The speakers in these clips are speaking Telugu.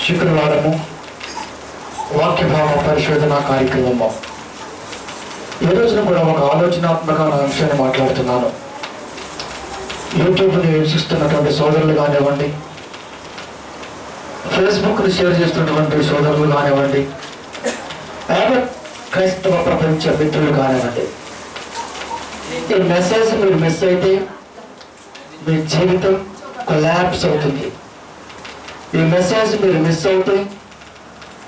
శుక్రవారము వాక్యభావ పరిశోధన కార్యక్రమం. ఈ రోజున కూడా ఒక ఆలోచనాత్మక అంశాన్ని మాట్లాడుతున్నాను. యూట్యూబ్ని వీక్షిస్తున్నటువంటి సోదరులు కానివ్వండి, ఫేస్బుక్ని షేర్ చేస్తున్నటువంటి సోదరులు కానివ్వండి, యావత్ క్రైస్తవ ప్రపంచ మిత్రులు కానివ్వండి, ఈ మెసేజ్ మీరు మిస్ అయితే మీ జీవితం కొలాప్స్ అవుతుంది. ఈ మెసేజ్ మీరు మిస్ అవుతే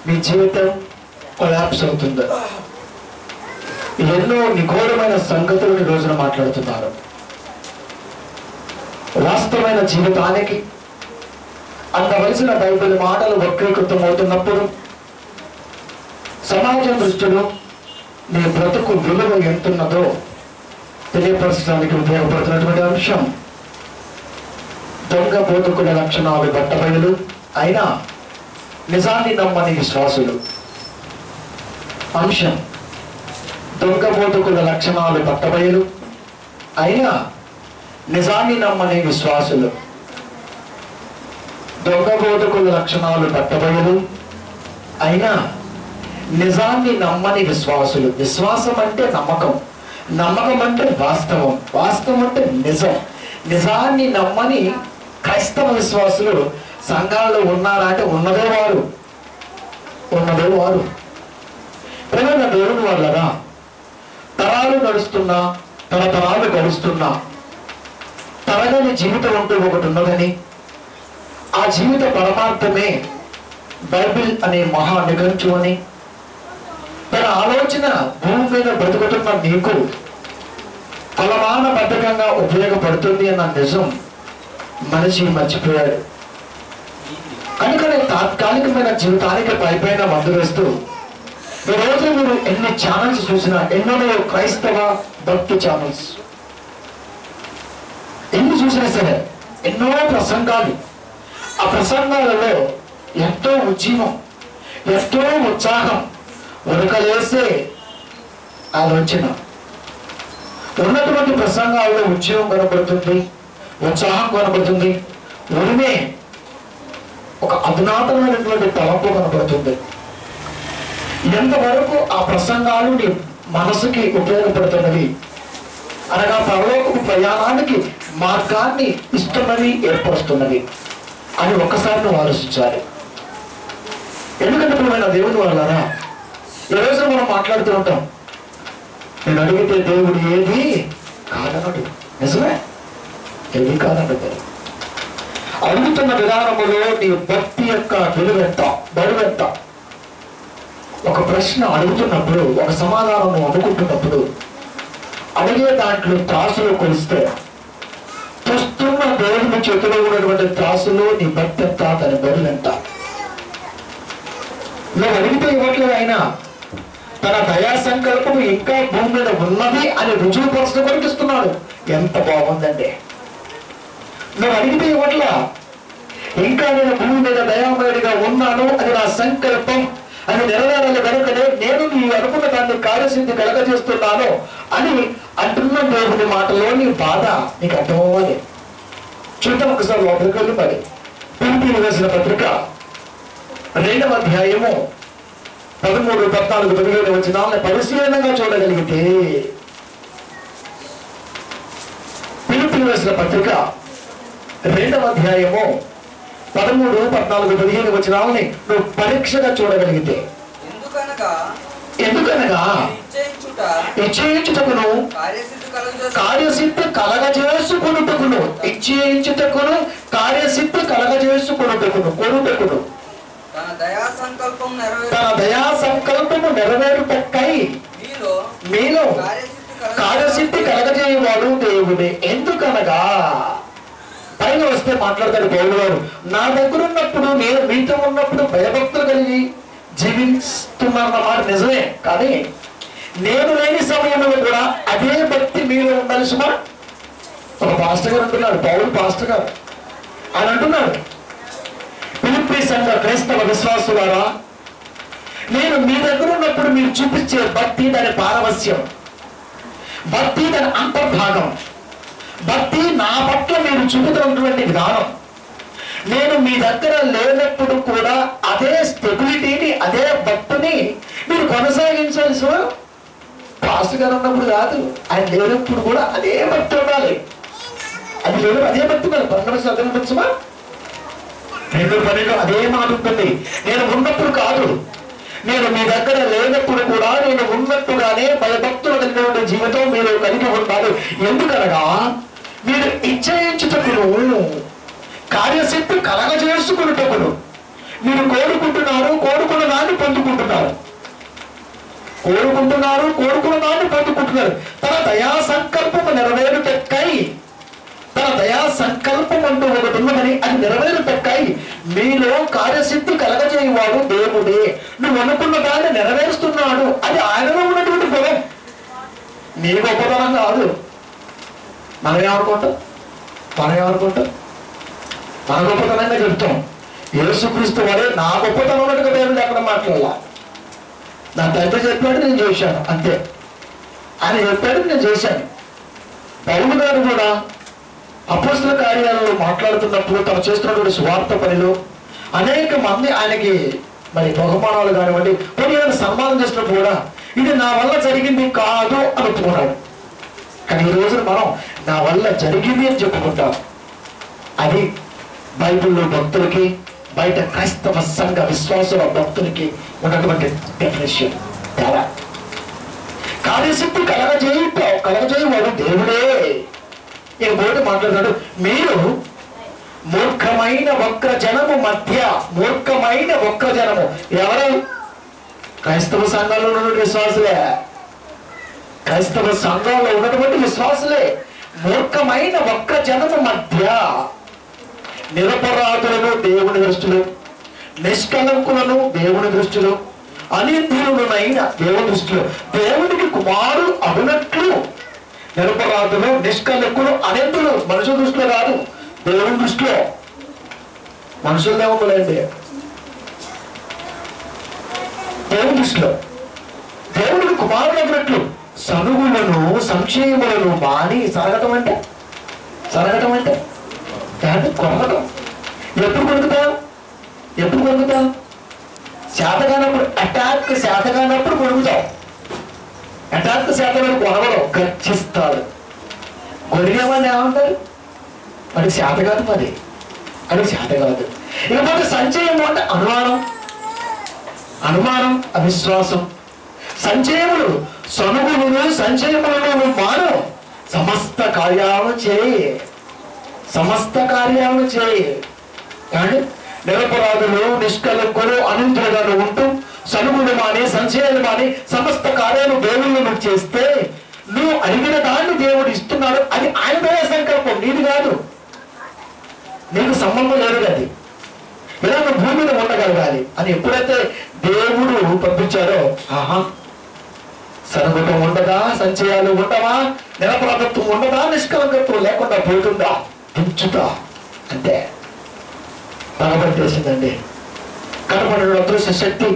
మీ జీవితం కొలాప్స్ అవుతుంది. ఎన్నో నిగూఢమైన సంగతులను ఈ రోజున మాట్లాడుతున్నారు. వాస్తవమైన జీవితానికి అందవలసిన బైబిల్ మాటలు వక్రీకృతం అవుతున్నప్పుడు సమాజం దృష్టిలో నీ బ్రతుకు విలువ ఎంతున్నదో తెలియపరచడానికి ఉపయోగపడుతున్నటువంటి అంశం దొంగ బోధకుల లక్షణాలు బట్టబయలు అయినా నిజాన్ని నమ్మని విశ్వాసులు. అంశం దొంగ బోధకుల లక్షణాలు బట్టబయలు అయినా నిజాన్ని నమ్మని విశ్వాసులు. దొంగ బోధకుల లక్షణాలు బట్టబయలు అయినా నిజాన్ని నమ్మని విశ్వాసులు. విశ్వాసం అంటే నమ్మకం, నమ్మకం అంటే వాస్తవం, వాస్తవం అంటే నిజం. నిజాన్ని నమ్మని క్రైస్తవ విశ్వాసులు సంఘాల్లో ఉన్నారా అంటే ఉన్నదే వారు ప్రేమ దేవుని వల్లరా తరాలు నడుస్తున్నా, తరతరాలు గడుస్తున్నా తరగని జీవితం అంటూ ఒకటి ఉన్నదని, ఆ జీవిత పరమార్థమే బైబిల్ అనే మహా నిఘంటు అని, తన ఆలోచన భూమి మీద బ్రతుకుతున్న నీకు కొలమానబద్ధకంగా ఉపయోగపడుతుంది అన్న నిజం మనిషి మర్చిపోయాడు. కనుకనే తాత్కాలికమైన జీవితానికి పైపైన మందు వేస్తూ ఈరోజు మీరు ఎన్ని ఛానల్స్ చూసినా, ఎన్నో క్రైస్తవ భక్తి ఛానల్స్ ఎన్ని చూసినా సరే ఎన్నో ప్రసంగాలు, ఆ ప్రసంగాలలో ఎంతో ఉద్యమం, ఎంతో ఉత్సాహం, ఉరకలేసే ఆలోచన ఉన్నటువంటి ప్రసంగాల్లో ఉద్యమం కనబడుతుంది, ఉత్సాహం కనబడుతుంది, ఉరిమే ఒక అధునాతనమైనటువంటి తలంపు కనబడుతుంది. ఎంతవరకు ఆ ప్రసంగాలు నీ మనసుకి ఉపయోగపడుతున్నవి అనగా పరలోకపు ప్రయాణానికి మార్గాన్ని ఇస్తున్నవి, ఏర్పరుస్తున్నవి అని ఒక్కసారి నువ్వు ఆలోచించాలి. ఎందుకంటే ప్రియమైన దేవుని వాళ్ళారా, ఈ రోజున మనం మాట్లాడుతూ ఉంటాం, నేను అడిగితే దేవుడు ఏది కాదనడు. నిజమే, ఏది కాదనడు. అడుగుతున్న విధానములో నీ భక్తి యొక్క విలువెంత, బరువెంత. ఒక ప్రశ్న అడుగుతున్నప్పుడు, ఒక సమాధానం అనుకుంటున్నప్పుడు అడిగే దాంట్లో త్రాసులో కొలిస్తే చూస్తున్న దేవుని చేతిలో ఉన్నటువంటి త్రాసులో నీ భక్తి ఎంత, దాని బరువెంత. నువ్వు అడిగితే ఇవ్వట్లేదు, అయినా తన దయా సంకల్పం ఇంకా భూమి మీద ఉన్నది అని రుజువుపరచడం కొనిపిస్తున్నాడు. ఎంత బాగుందండి. నువ్వు అడిగితే ఇవ్వట్లా, ఇంకా నేను భూమి మీద దయామయుడిగా ఉన్నాను అని నా సంకల్పం అని నెరవేరాలి కనుకనే నేను నీ అనుకున్న దాన్ని కార్యసిద్ధి కలగజేస్తున్నాను అని అంటున్న దేవుని మాటలోని బాధ నీకు అర్థమవ్వాలి. చూద్దాం ఒకసారి లోపలికి వెళ్ళి. మరి పిలిపిలు వేసిన పత్రిక 2వ అధ్యాయము 13, 14, 15 వచనాలను పరిశీలనగా చూడగలిగితే, పిలిపిలు వేసిన పత్రిక 2వ అధ్యాయము 13, 14, 15 వచనాలని నువ్వు పరీక్షగా చూడగలిగితే, ఎందుకనగా ఇచ్చేయించుటకును కార్యసిద్ధి కలగజేసుకొనుటకును, ఇచ్చేయించుటకును కార్యసిద్ధి కలగజేసుకొనుటకును, కొనుటకును తన దయా సంకల్పము నెరవేరుటకై మీలో కార్యసిద్ధి కలగజేయవాడు దేవుడే. ఎందుకనగా పైన వస్తే మాట్లాడతాడు పౌలు గారు, నా దగ్గర ఉన్నప్పుడు, నేను మీతో ఉన్నప్పుడు భయభక్తులు కలిగి జీవిస్తున్న మాట నిజమే, కానీ నేను లేని సమయంలో కూడా అదే భక్తి మీలో ఉండాలి సుమా. ఒక పాస్టర్ గారు అంటున్నాడు, పౌలు పాస్టర్ గారు అని అంటున్నాడు, ఫిలిప్పీ సంఘ క్రైస్తవ విశ్వాసులారా, నేను మీ దగ్గర ఉన్నప్పుడు మీరు చూపించే భక్తి దాని పారవస్యం, భక్తి దాని అంతర్భాగం, భక్తి నా పట్ల మీరు చూపుతున్నటువంటి విధానం, నేను మీ దగ్గర లేనప్పుడు కూడా ఆ అదే స్టెబిలిటీని, అదే భక్తిని మీరు కొనసాగించాలి. సో పాస్టర్ గారు ఉన్నప్పుడు కాదు, ఆయన లేనప్పుడు కూడా అదే భక్తి ఉండాలి. అది లేదు, అదే భక్తి ఉండాలి. 12 అర్థమా? 2:12 అదే మాట ఉంటుంది. నేను ఉన్నప్పుడు కాదు, నేను మీ దగ్గర లేనప్పుడు కూడా నేను ఉన్నట్టుగానే భయభక్తులు కలిగిన జీవితం మీరు కలిగి ఉంటారు. ఎందుకనగా మీరు ఇచ్చయించుటకును కార్యశక్తి కలగజేసుకున్నటకును మీరు కోరుకుంటున్నారు, కోరుకున్న దాన్ని పొందుకుంటున్నారు. కోరుకున్న దాన్ని పొందుకుంటున్నారు. తన దయా సంకల్పము నెరవేరుటకై, తన దయా సంకల్పం అంటూ ఒకటి ఉన్నదని అది నెరవేరుటకై మీలో కార్యసిద్ధి కలగజేయవాడు దేవుడే. నువ్వు అనుకున్న దాన్ని నెరవేరుస్తున్నాడు. అది ఆయనలో ఉన్నటువంటి గుణం, నీ గొప్పతనం కాదు. మనం ఏమనుకుంటాం? మన గొప్పతనంగా చెప్తాం. యేసుక్రీస్తు వారే నా గొప్పతనం ఉన్నట్టుగా దేవుడు ఎక్కడ మాట్లాడాల. నా తండ్రి చెప్పాడు, నేను చేశాను, అంతే. ఆయన చెప్పాడు, నేను చేశాను. పౌలు గారు కూడా అపోస్తల కార్యాలలో మాట్లాడుతున్నప్పుడు తను చేస్తున్నటువంటి స్వార్థ పనిలో అనేక మంది ఆయనకి మరి బహుమానాలు కానివ్వండి, కొన్ని సన్మానం చేసినప్పుడు కూడా ఇది నా వల్ల జరిగింది కాదు అని ఒప్పుకున్నాడు. కానీ ఈ రోజున మనం నా వల్ల జరిగింది అని చెప్పుకుంటాం. అది బైబిల్లో భక్తులకి, బయట క్రైస్తవ సంఘ విశ్వాసుల భక్తులకి ఉన్నటువంటి డెఫినేషన్ తేడా. కార్యశక్తి కలగజేయవాడు దేవుడే. ఈ బోర్డు మాట్లాడుతాడు, మీరు మూర్ఖమైన వక్ర జనము మధ్య, మూర్ఖమైన వక్ర జనము ఎవరు? క్రైస్తవ సంఘంలో ఉన్నటువంటి విశ్వాసులే. క్రైస్తవ సంఘంలో ఉన్నటువంటి విశ్వాసులే. మూర్ఖమైన వక్ర జనము మధ్య నిరపరాధులను దేవుని దృష్టిలో, నిష్కలంకులను దేవుని దృష్టిలో, అనింద్రులనైన దేవుని దృష్టిలో దేవునికి కుమారుడు అగునట్లు నిరపరాధులు, నిష్కలంకులు, అనింద్రులు మనుషుల దృష్టిలో కాదు, దేవుని దృష్టిలో. మనుషులనే ఉందండి, దేవుని దృష్టిలో దేవుడికి కుమారుడు అగునట్లు సనుగులను సంక్షేమలను మాని సరగటం అంటే కొరగటం. ఎప్పుడు కొనుగుతాం? శాతగానప్పుడు, అటాక్ శాతగానప్పుడు కొనుగుతాం. అటాక్ శాతగాను కొనవడం గర్జిస్తాడు. గొరిగేవాడిని ఏమంటారు? అది శాత కాదు, అది శాత కాదు. ఇకపోతే సంచయం అంటే అనుమానం, అవిశ్వాసం. సంచయములు, సనుగులు, సంచయములను మాను సమస్త కార్యాలను చేయి. కానీ నిరపరాధులు, నిష్కలంకులు, అనింద్రులుగా ఉంటూ సనుగులు మాని, సంశయాలు మాని సమస్త కార్యాలు దేవుళ్ళు చేస్తే నువ్వు అడిగిన దాన్ని దేవుడు ఇస్తున్నాడు. అది ఆయన దయా సంకల్పం, నీది కాదు. నీకు సంబంధం లేదు. అది ఇలా నువ్వు భూమి మీద ఉండగలగాలి అని ఎప్పుడైతే దేవుడు పంపించాడో, సనుగుటం ఉండదా, సంచయాలు ఉండవా, నిరపరాధత్వం ఉండదా, నిష్కలంకత్వం లేకుండా పోతుందా, దించుతా అంతే. కనబట్టేసిందండి. కనబడిన అదృశ్య శక్తి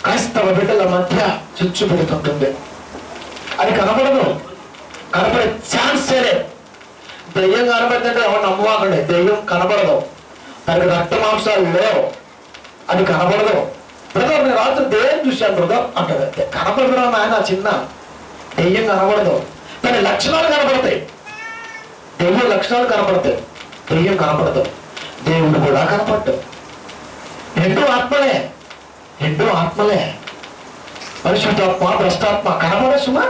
క్రైస్తవ బిడ్డల మధ్య చుచ్చు పెడుతుంటుంది. అది కనబడే ఛాన్సే లేదు. దెయ్యం కనబడిందంటే ఎవరు నమ్మవాకండి. దెయ్యం కనబడదు, దానికి రక్త మాంసాలు లేవు, అది కనబడదు. బ్రదర్ నేను రాత్రి దెయ్యం చూశాను బ్రదర్ అంటాడు. అంతే, కనబడదురా నాయన, చిన్న దెయ్యం కనబడదు, దాని లక్షణాలు కనబడతాయి. దెయ్యం లక్షణాలు కనబడతాయి, దెయ్యం కనబడదు. దేవుడు కూడా కనపడ్డు. రెండు ఆత్మలే. పరిశుద్ధాత్మ, భ్రష్టాత్మ కనబడే సుమా,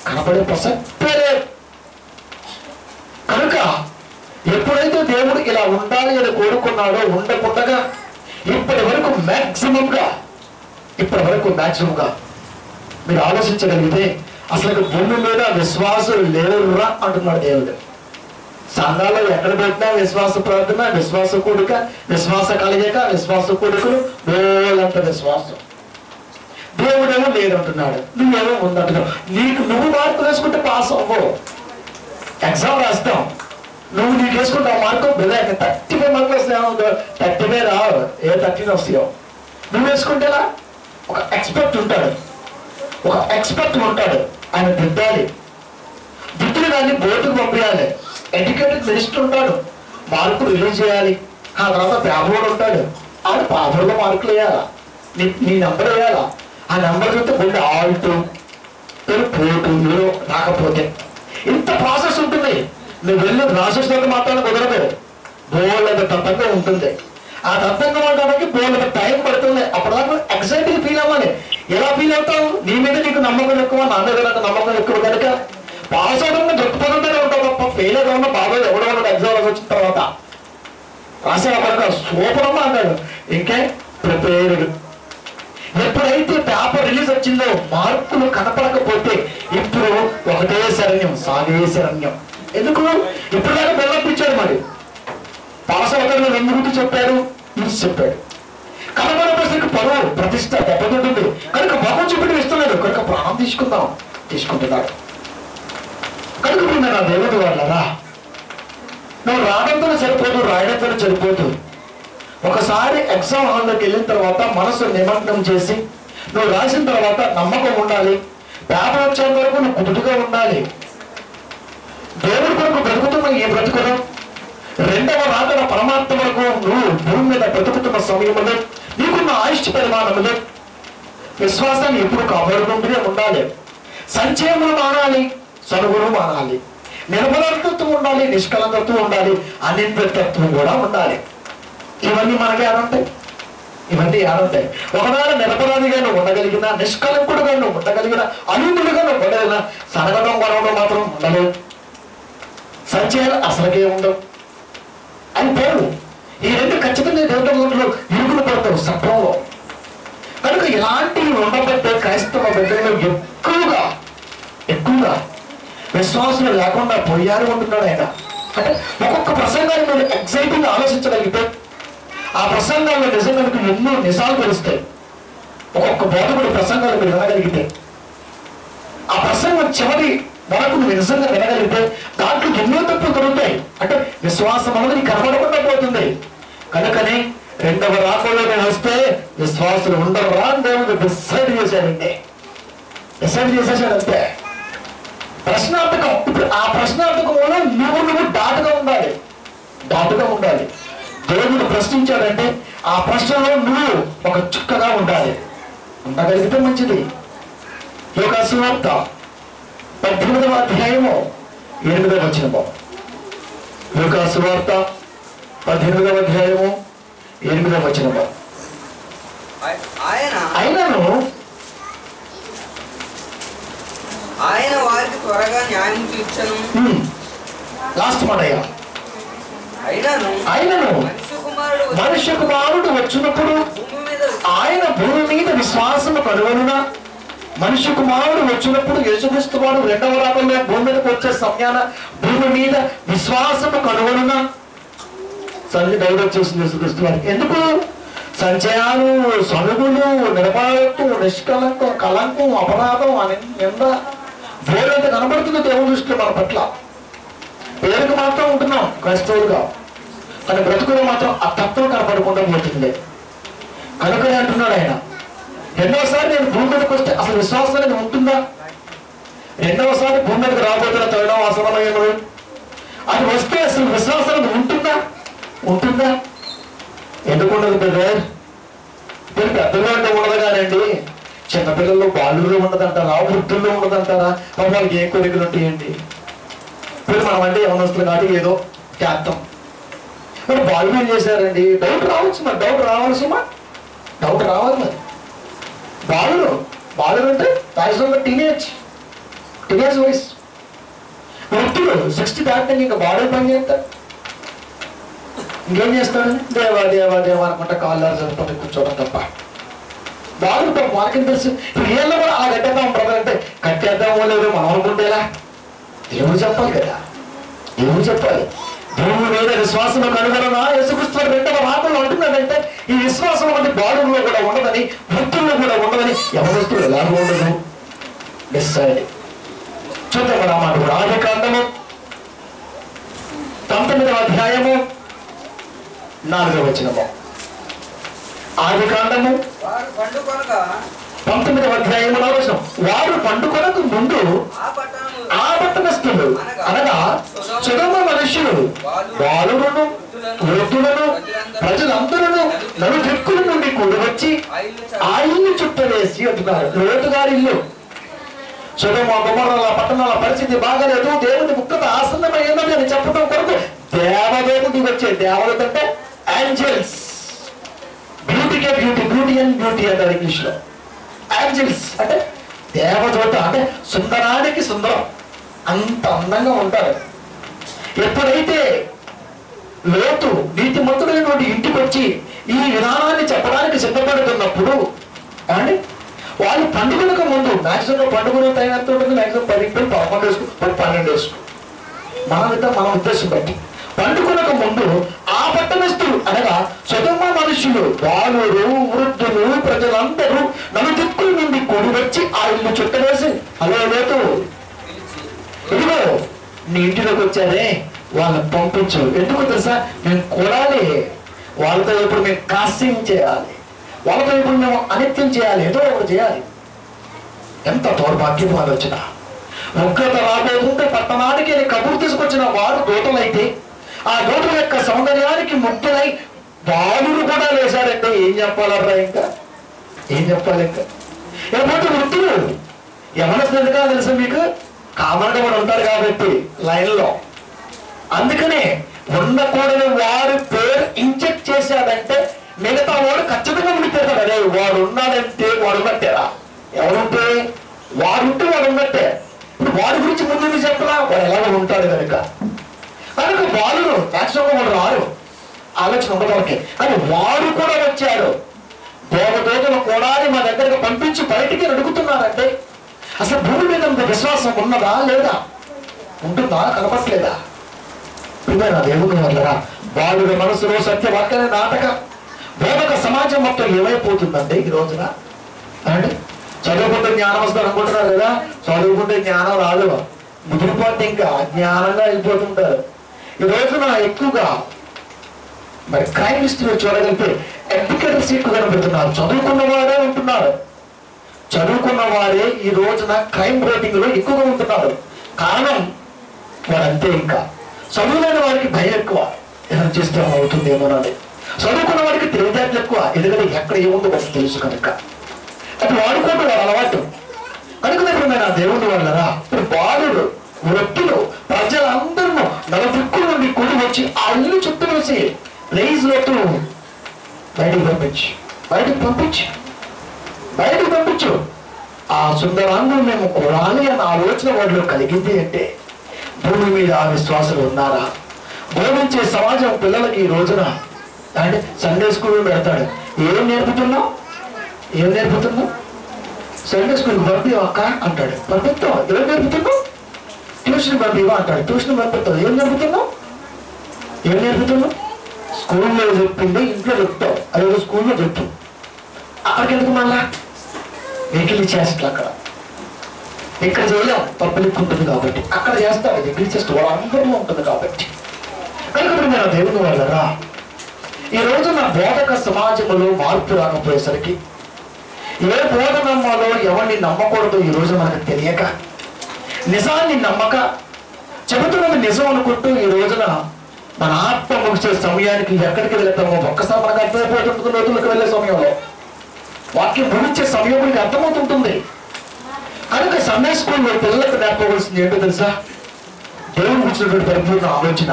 కనబడే ప్రసక్తే లేదు. కనుక ఎప్పుడైతే దేవుడు ఇలా ఉండాలి అని కోరుకున్నాడో, ఉండకుండగా ఇప్పటి వరకు మ్యాక్సిమంగా మీరు ఆలోచించగలిగితే అసలు భూమి మీద విశ్వాసం లేరురా అంటున్నాడు దేవుడు. సంఘాల్లో ఎక్కడ పెట్టినా విశ్వాస ప్రార్థన, విశ్వాస కూడిక, విశ్వాస కలయిక, విశ్వాస కూడికలు, వేలంత విశ్వాసం. దేవుడేమో లేదంటున్నాడు, నువ్వేమో ఉందంటున్నావు. నువ్వు మార్కులు వేసుకుంటే పాస్ అవ్వవు. ఎగ్జామ్ రాస్తాం, నీకు వేసుకుంటావు మార్కు 35 మార్కులు వస్తాయో, 30 రావు, 30 వస్తాయో. నువ్వు వేసుకుంటేలా ఒక ఎక్స్పర్ట్ ఉంటాడు, ఆయన దిద్దాలి. దిద్దులు దాన్ని బోర్డుకు పంపించాలి. ఎడ్యుకేటెడ్ మినిస్టర్ ఉంటాడు, మార్పు రిలీజ్ చేయాలి. ఆ తర్వాత పేపర్ ఉంటాడు, ఆడు పేపర్లో మార్కులు వేయాలా, నీ నెంబర్ వేయాలా. ఆ నెంబర్ చూస్తే కొన్ని ఆల్ట్ పోటు రాకపోతే ఇంత ప్రాసెస్ ఉంటుంది. నువ్వు వెళ్ళి రాసేసినంత మాత్రాన కుదరదు, బోళ్ళ తప్పంగా ఉంటుంది. ఆ తప్పంగా ఉండడానికి బోళ్ళ టైం పడుతుంది. అప్పటిదాకా ఎక్సైటింగ్ ఫీల్ అవ్వాలి. ఎలా ఫీల్ అవుతావు? నీ మీద నీకు నమ్మకం ఎక్కువ, నా మీద నాకు నమ్మకం ఎక్కువ కనుక పాస్ అవడం గొప్పతనంగానే ఉంటావు తప్ప ఫెయిల్ అవ్వడం బాగా ఎవడో ఎగ్జామ్ వచ్చిన తర్వాత రాసే అప్పటిక సూపర్ అమ్మా అన్నాడు. ఇంకే ప్రిపేర్డ్. ఎప్పుడైతే పేపర్ రిలీజ్ వచ్చిందో మార్కులు కనపడకపోతే ఇప్పుడు ఒకటే శరణ్యం, సాగే శరణ్యం. ఎందుకు? ఇప్పుడు దాకా బెల్లపించాడు. మరి పాస్ అవుతాడు ఎందుకు చెప్పాడు? చూసి చెప్పాడు. కనపడేసరికి పరువు ప్రతిష్ట దెబ్బతింటుంది కనుక మొహం చూపెట్టి ఇస్తున్నాడు కనుక ప్రాణం తీసుకుంటున్నాడు. కనుక ఇప్పుడు నా దేవుడి వాళ్ళరా, నువ్వు రావడంతో సరిపోదు, రాయడంతో సరిపోదు. ఒకసారి ఎగ్జామ్ హాల్లోకి వెళ్ళిన తర్వాత మనసు నిమగ్నం చేసి నువ్వు రాసిన తర్వాత నమ్మకం ఉండాలి. పేపర్ వచ్చేంత వరకు నువ్వు కుదురుగా ఉండాలి. దేవుడి కొరకు బ్రతుకుతున్న ఈ బ్రతుకును రెండవ రాకడ పరమాత్మ వరకు నువ్వు భూమి మీద బ్రతుకుతున్న సమయంలో నీకున్న ఆయుష్ పరిమాణములు విశ్వాసాన్ని ఎప్పుడు కాపాడుకుంటూనే ఉండాలి. సంచయములు మానాలి, సనుగులు మానాలి, నిర్మలత్వం ఉండాలి, నిష్కలంకత్వం ఉండాలి, అనింద్రతత్వం కూడా ఉండాలి. ఇవన్నీ మనకి ఏడుంటాయి? ఇవన్నీ ఏడుంటాయి? ఒకవేళ నిరపరాధిగా నువ్వు ఉండగలిగినా, నిష్కలంకుడుగా నువ్వు ఉండగలిగినా, అనిందుడుగా నువ్వు ఉండగలిగినా సనగడం గొడవడం మాత్రం ఉండలేవు. సంచయాలు అసలుకే ఉండవు. అని పేరు ఈ రెండు ఖచ్చితంగా దేవుడు ఇరుగులు పడతావు సత్వంలో. కనుక ఇలాంటివి ఉండబట్టే క్రైస్తవ బిడ్డలు ఎక్కువగా విశ్వాసం లేకుండా పోయారు ఉంటున్నాడు ఆయన. అంటే ఒక్కొక్క ప్రసంగాన్ని మీరు ఎగ్జైటింగ్ ఆలోచించగలిగితే ఆ ప్రసంగాల్లో నిజంగా మీకు ఎన్నో నిజాలు తెలుస్తాయి. ఒక్కొక్క బోధకుడి ప్రసంగాలు మీరు వినగలిగితే ఆ ప్రసంగం చివరి వరకు నువ్వు నిజంగా వినగలిగితే దాంట్లో ఎన్నో తప్పులు దొరుకుతాయి. అంటే విశ్వాసం అనేది కనబడకుండా పోతుంది. కనుకనే రెండవ రాకడలో నేను వస్తే విశ్వాసులు ఉండరు రా అని దేవుడు డిసైడ్ చేశాడంటే డిసైడ్ చేసేసాడంతే. ప్రశ్నార్థకం. ఇప్పుడు ఆ ప్రశ్నార్థకంలో నువ్వు దాటుగా ఉండాలి. దేవుడు ప్రశ్నించాడంటే ఆ ప్రశ్నలో నువ్వు ఒక చుక్కగా ఉండాలి. ఉండగలిగితే మంచిది. యోహాను సువార్త 18వ అధ్యాయము 8వ వచనము. యోహాను సువార్త 18వ అధ్యాయము 8వ వచనము. ఆయన వారికి త్వరగా న్యాయం తీర్చను. లాస్ట్ మాట అయ్యా. ఆయనను మనుష్య కుమారుడు వచ్చినప్పుడు ఆయన భూమి మీద విశ్వాసము కనుగొనునా. మనుష్య కుమారుడు వచ్చినప్పుడు యేసుక్రీస్తు వాడు రెండవ రాకడలో భూమి మీదకి వచ్చే సమయాన భూమి మీద విశ్వాసము కనుగొనునా. డైవర్ట్ చేసింది యేసుక్రీస్తు వారికి. ఎందుకు? సంచయాలు, సనుగులు, నిర్భయత్వం, నిష్కలంకం, కలంకం, అపరాధం అని నింద వేరైతే కనబడుతుంది దేవుని దృష్టిలో మన పట్ల. పేరుకు మాత్రం ఉంటున్నాం క్రైస్తవులుగా, కానీ బ్రతుకులో మాత్రం ఆ తత్వం కనపడకుండా పోతుంది. కనుకనే అంటున్నాడు ఆయన, రెండవసారి నేను భూమి మీదకి వస్తే అసలు విశ్వాసం అనేది ఉంటుందా? రెండవసారి భూమి మీదకి రాబోతున్న తొలడం అసమయంలో అది వస్తే అసలు విశ్వాసం అనేది ఉంటుందా? ఎందుకుండదు బ్రదర్? మీరు పెద్దలో అంటే ఉండదు కానండి, చిన్నపిల్లల్లో బాలుల్లో ఉండదంటారా, వృద్ధుల్లో ఉండదంటారా? వాళ్ళకి ఏ కోరికలు ఉంటాయండి? ఇప్పుడు మనం అంటే యవనస్తులు కాబట్టి ఏదో చేస్తాం. మరి బాలు ఏం చేశారండి? డౌట్ రావాలి మరి. బాలురు అంటే దాని టీనేజ్ వయసు. వృద్ధులు 60 దాటితే ఇంకా బాడీ పని చేస్తారు. ఇంకేం చేస్తాడు? దేవా అనుకుంటా కాళ్ళు జరుపుకుంటే కూర్చోవడం తప్ప. బాలు వాళ్ళకి తెలుసు. వీళ్ళు కూడా అలా కట్టేద్దాం బ్రదర్ అంటే కట్టేద్దామో లేదో మనం అనుకుంటేలా ఎవరు చెప్పాలి కదా? భూమి మీద విశ్వాసం కనుగొన యేసుక్రీస్తు రెండవ రాకడలో అంటున్నాడంటే ఈ విశ్వాసం అంటే బాలుల్లో కూడా ఉండదని, వృద్ధుల్లో కూడా ఉండదని, యవనస్తులు ఎలాగో ఉండదు. డిసైడ్ చూద్దాం కదా మాట కూడా. ఆదికాండము 19వ అధ్యాయము 4వ వచనము. ఆదికాండము 19వ అధ్యాయము 4వ వచనం. వారు పండుకొనకు ముందు ఆ పట్టణస్థులు అనగా సుగమ మనుష్యులు బాలులను, వృద్ధులను, ప్రజలందరూ నలుదిక్కుల నుండి కూడి వచ్చి ఆ ఇల్లు చుట్టవేసి అంటున్నారు. లోతు గారి ఇల్లు. సొదొమ గొమొర్రా పట్టణాల పరిస్థితి బాగాలేదు, దేవుని ముక్తత ఆసన్నమైనది అని చెప్పడం కొరకు దేవదేవుడి వచ్చే దేవదూత అంటే ఏంజల్స్. బ్యూటీకే బ్యూటీ, బ్యూటీ అండ్ బ్యూటీ అంటారు ఇంగ్లీష్ లో. ఏంజల్స్ అంటే దేవదూత, అంటే సుందరానికి సుందరం, అంత అందంగా ఉంటారు. ఎప్పుడైతే లోతు నీతిమంతుడైనటువంటి ఇంటికి వచ్చి ఈ విధానాన్ని చెప్పడానికి సిద్ధపడుతున్నప్పుడు అండి వాళ్ళు పండుగలకు ముందు మ్యాక్సిమం పండుగలు తగినంత ఉంటుంది, మ్యాక్సిమం 10 11 వేసుకో 12 వేసుకో మన ఉద్దేశం బట్టి పండుగలకు ముందు ఆ పట్టణస్తులు అనగా సొదొమ మనుషులు, బాలురు, వృద్ధులు, ప్రజలందరూ నలుదిక్కుల నుండి కూడి వచ్చి ఆ ఇల్లు చుట్టవేసి హలో లోతు ఇదిగో నీ ఇంటిలోకి వచ్చారే వాళ్ళని పంపించు. ఎందుకు తెలుసా? మేము కూడాలి వాళ్ళతో, ఇప్పుడు మేము కాస్టింగ్ చేయాలి, వాళ్ళతో ఇప్పుడు మేము అనిత్యం చేయాలి, ఏదో ఒకటి చేయాలి. ఎంత దౌర్భాగ్యం ఆలోచన. ఉగ్రత రాబోతుంటే పట్టణానికి కబురు తీసుకొచ్చిన వారు దూతలైతే ఆ దూతల యొక్క సౌందర్యానికి ముగ్ధులై బాలురు కూడా లేచారంటే ఏం చెప్పాలరా? ఇంకా ఏం చెప్పాలి? ఇంకా లేకపోతే వృత్తులు ఎవరిగా తెలుసా మీకు? కామన్గా కూడా ఉంటారు కాబట్టి లైన్లో. అందుకనే ఉండకూడని వారి పేరు ఇంజెక్ట్ చేశాడంటే మిగతా వాడు ఖచ్చితంగా ఉండిపోతాడు. అదే వాడు ఉన్నాడంటే వాడు ఉన్నట్టేరా? ఎవరుంటే వాడుంటే వాడు ఉన్నట్టే. ఇప్పుడు వాడి గురించి ముందు చెప్పరా? వాడు ఎలాగో ఉంటాడు కనుక వాళ్ళు మ్యాక్సిమం వాడు రారు, ఆలోచన ఉండదు వాళ్ళకి. అని వాడు కూడా వచ్చాడు. దేవదూతలు కూడా మా దగ్గరకు పంపించి బయటికి అడుగుతున్నారంటే అసలు భూమి మీద విశ్వాసం ఉన్నదా లేదా? ఉంటుందా? కనపట్లేదా? నా దేవుని వల్లరా వాళ్ళ మనసులో సత్యవాక్యాన్ని నాటక బోధక సమాజం మొత్తం ఏమైపోతుందంటే ఈ రోజున అండి. చదువుకుంటే జ్ఞానం వస్తుంది అనుకుంటున్నారు కదా, చదువుకుంటే జ్ఞానం రాదు, ముదిరిపోతే ఇంకా అజ్ఞానంగా వెళ్ళిపోతుంటారు. ఈ రోజున ఎక్కువగా మరి క్రైమ్ హిస్టరీ చూడగలిగితే ఎడ్యుకేటర్స్ ఎక్కువ కనబడుతున్నారు, చదువుకున్న వారే ఉంటున్నారు. చదువుకున్న వారే ఈ రోజున క్రైమ్ రేటింగ్ లో ఎక్కువగా ఉంటున్నారు. కారణం వారంతే. ఇంకా చదువులేని వారికి భయం ఎక్కువ, ఏదైనా చేస్తే అవుతుందేమోనని. చదువుకున్న వారికి తెలివితేటలు ఎక్కువ, ఎందుకంటే ఎక్కడ ఏముందో వాళ్ళకి తెలుసు కనుక అది వాడుకోవడం వాడు అలవాటు. కనుక నా దేవుని వల్లరా ఇప్పుడు బాలుడు, వృత్తులు, ప్రజలందరూ నలుదిక్కుల నుండి కూడి వచ్చి ఆ ఇల్లు చుట్టూ వేసి ప్లీజ్ లోతు బయటికి పంపించు, బయటికి పంపించు, బయటకు పంపించు. ఆ సుందరాంగులు మేము కొనాలి అన్న ఆలోచన వాడిలో కలిగింది అంటే భూమి మీద ఆ విశ్వాసాలు ఉన్నారా? బోధించే సమాజం పిల్లలకి ఈ రోజున అంటే సండే స్కూల్ పెడతాడు. ఏం నేర్పుతున్నావు? ఏం నేర్పుతున్నావు? సండే స్కూల్కి పంపివా అక్క అంటాడు. పంపిస్తావు. ఏం నేర్పుతున్నావు? ట్యూషన్ పంపివా అంటాడు. ట్యూషన్ పంపిస్తావు. ఏం నేర్పుతున్నావు? ఏం నేర్పుతున్నావు? స్కూల్లో చెప్పింది ఇంట్లో చెప్తావు, అదేదో స్కూల్లో చెప్పు. అక్కడికి ఎందుకు మళ్ళా వెహికల్ చేస్తా? అక్కడ ఇక్కడ చేయలేం, పబ్లిక్ ఉంటుంది కాబట్టి. అక్కడ చేస్తారు వెహికల్ చేస్తూ వాళ్ళందరూ ఉంటుంది కాబట్టి. కనుక నేను దేవుని వల్లరా ఈ రోజు నా బోధక సమాజంలో మార్పు రాకపోయేసరికి ఏ బోధ నమ్మాలో ఎవరిని నమ్మకూడదు ఈ రోజు మనకు తెలియక, నిజాన్ని నమ్మక చెబుతున్నది నిజం అనుకుంటూ ఈ రోజున మన ఆత్మ ముగిసే సమయానికి ఎక్కడికి వెళ్తామో ఒక్కసారి మనకు అర్థమైపోతుంటుంది. రోజులకు వెళ్ళే సమయంలో వాక్యం ముగించే సమయం మనకి అర్థమవుతుంటుంది. కనుక సండే స్కూల్లో పిల్లలకు నేర్పవలసింది ఏంటో తెలుసా? దేవుని గురించినటువంటి పరిపూర్ణ ఆలోచన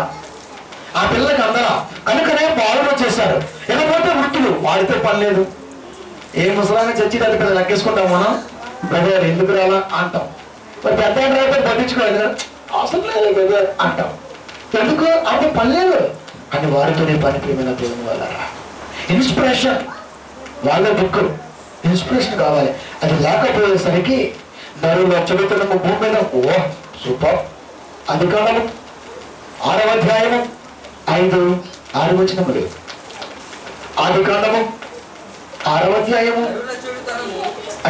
ఆ పిల్లలకి అందరా. కనుకనే బాలులో చేశారు. లేకపోతే వృత్తులు వాడితే పని లేదు. ఏ ముసలాగా చచ్చి దాని పిల్లలు లెక్కేసుకుంటాం మనం. బ్రదర్ ఎందుకు రాలా అంటాం. మరి పెద్ద డ్రైవర్ పట్టించుకోలేదు, అవసరం లేదు బ్రదర్ అంటాం. ఎందుకు అంటే పని లేదు అని వారితోనే పని. ప్రియమైన దేవుని వల్ల ఇన్స్పిరేషన్, వాళ్ళ బుక్ ఇన్స్పిరేషన్ కావాలి. అది లేకపోయేసరికి నరుల చదువుతున్న భూమి మీద ఓ సూపర్. అధికారము 6వ అధ్యాయము 5-6 వచనములు. ఆదికాండము 6వ అధ్యాయము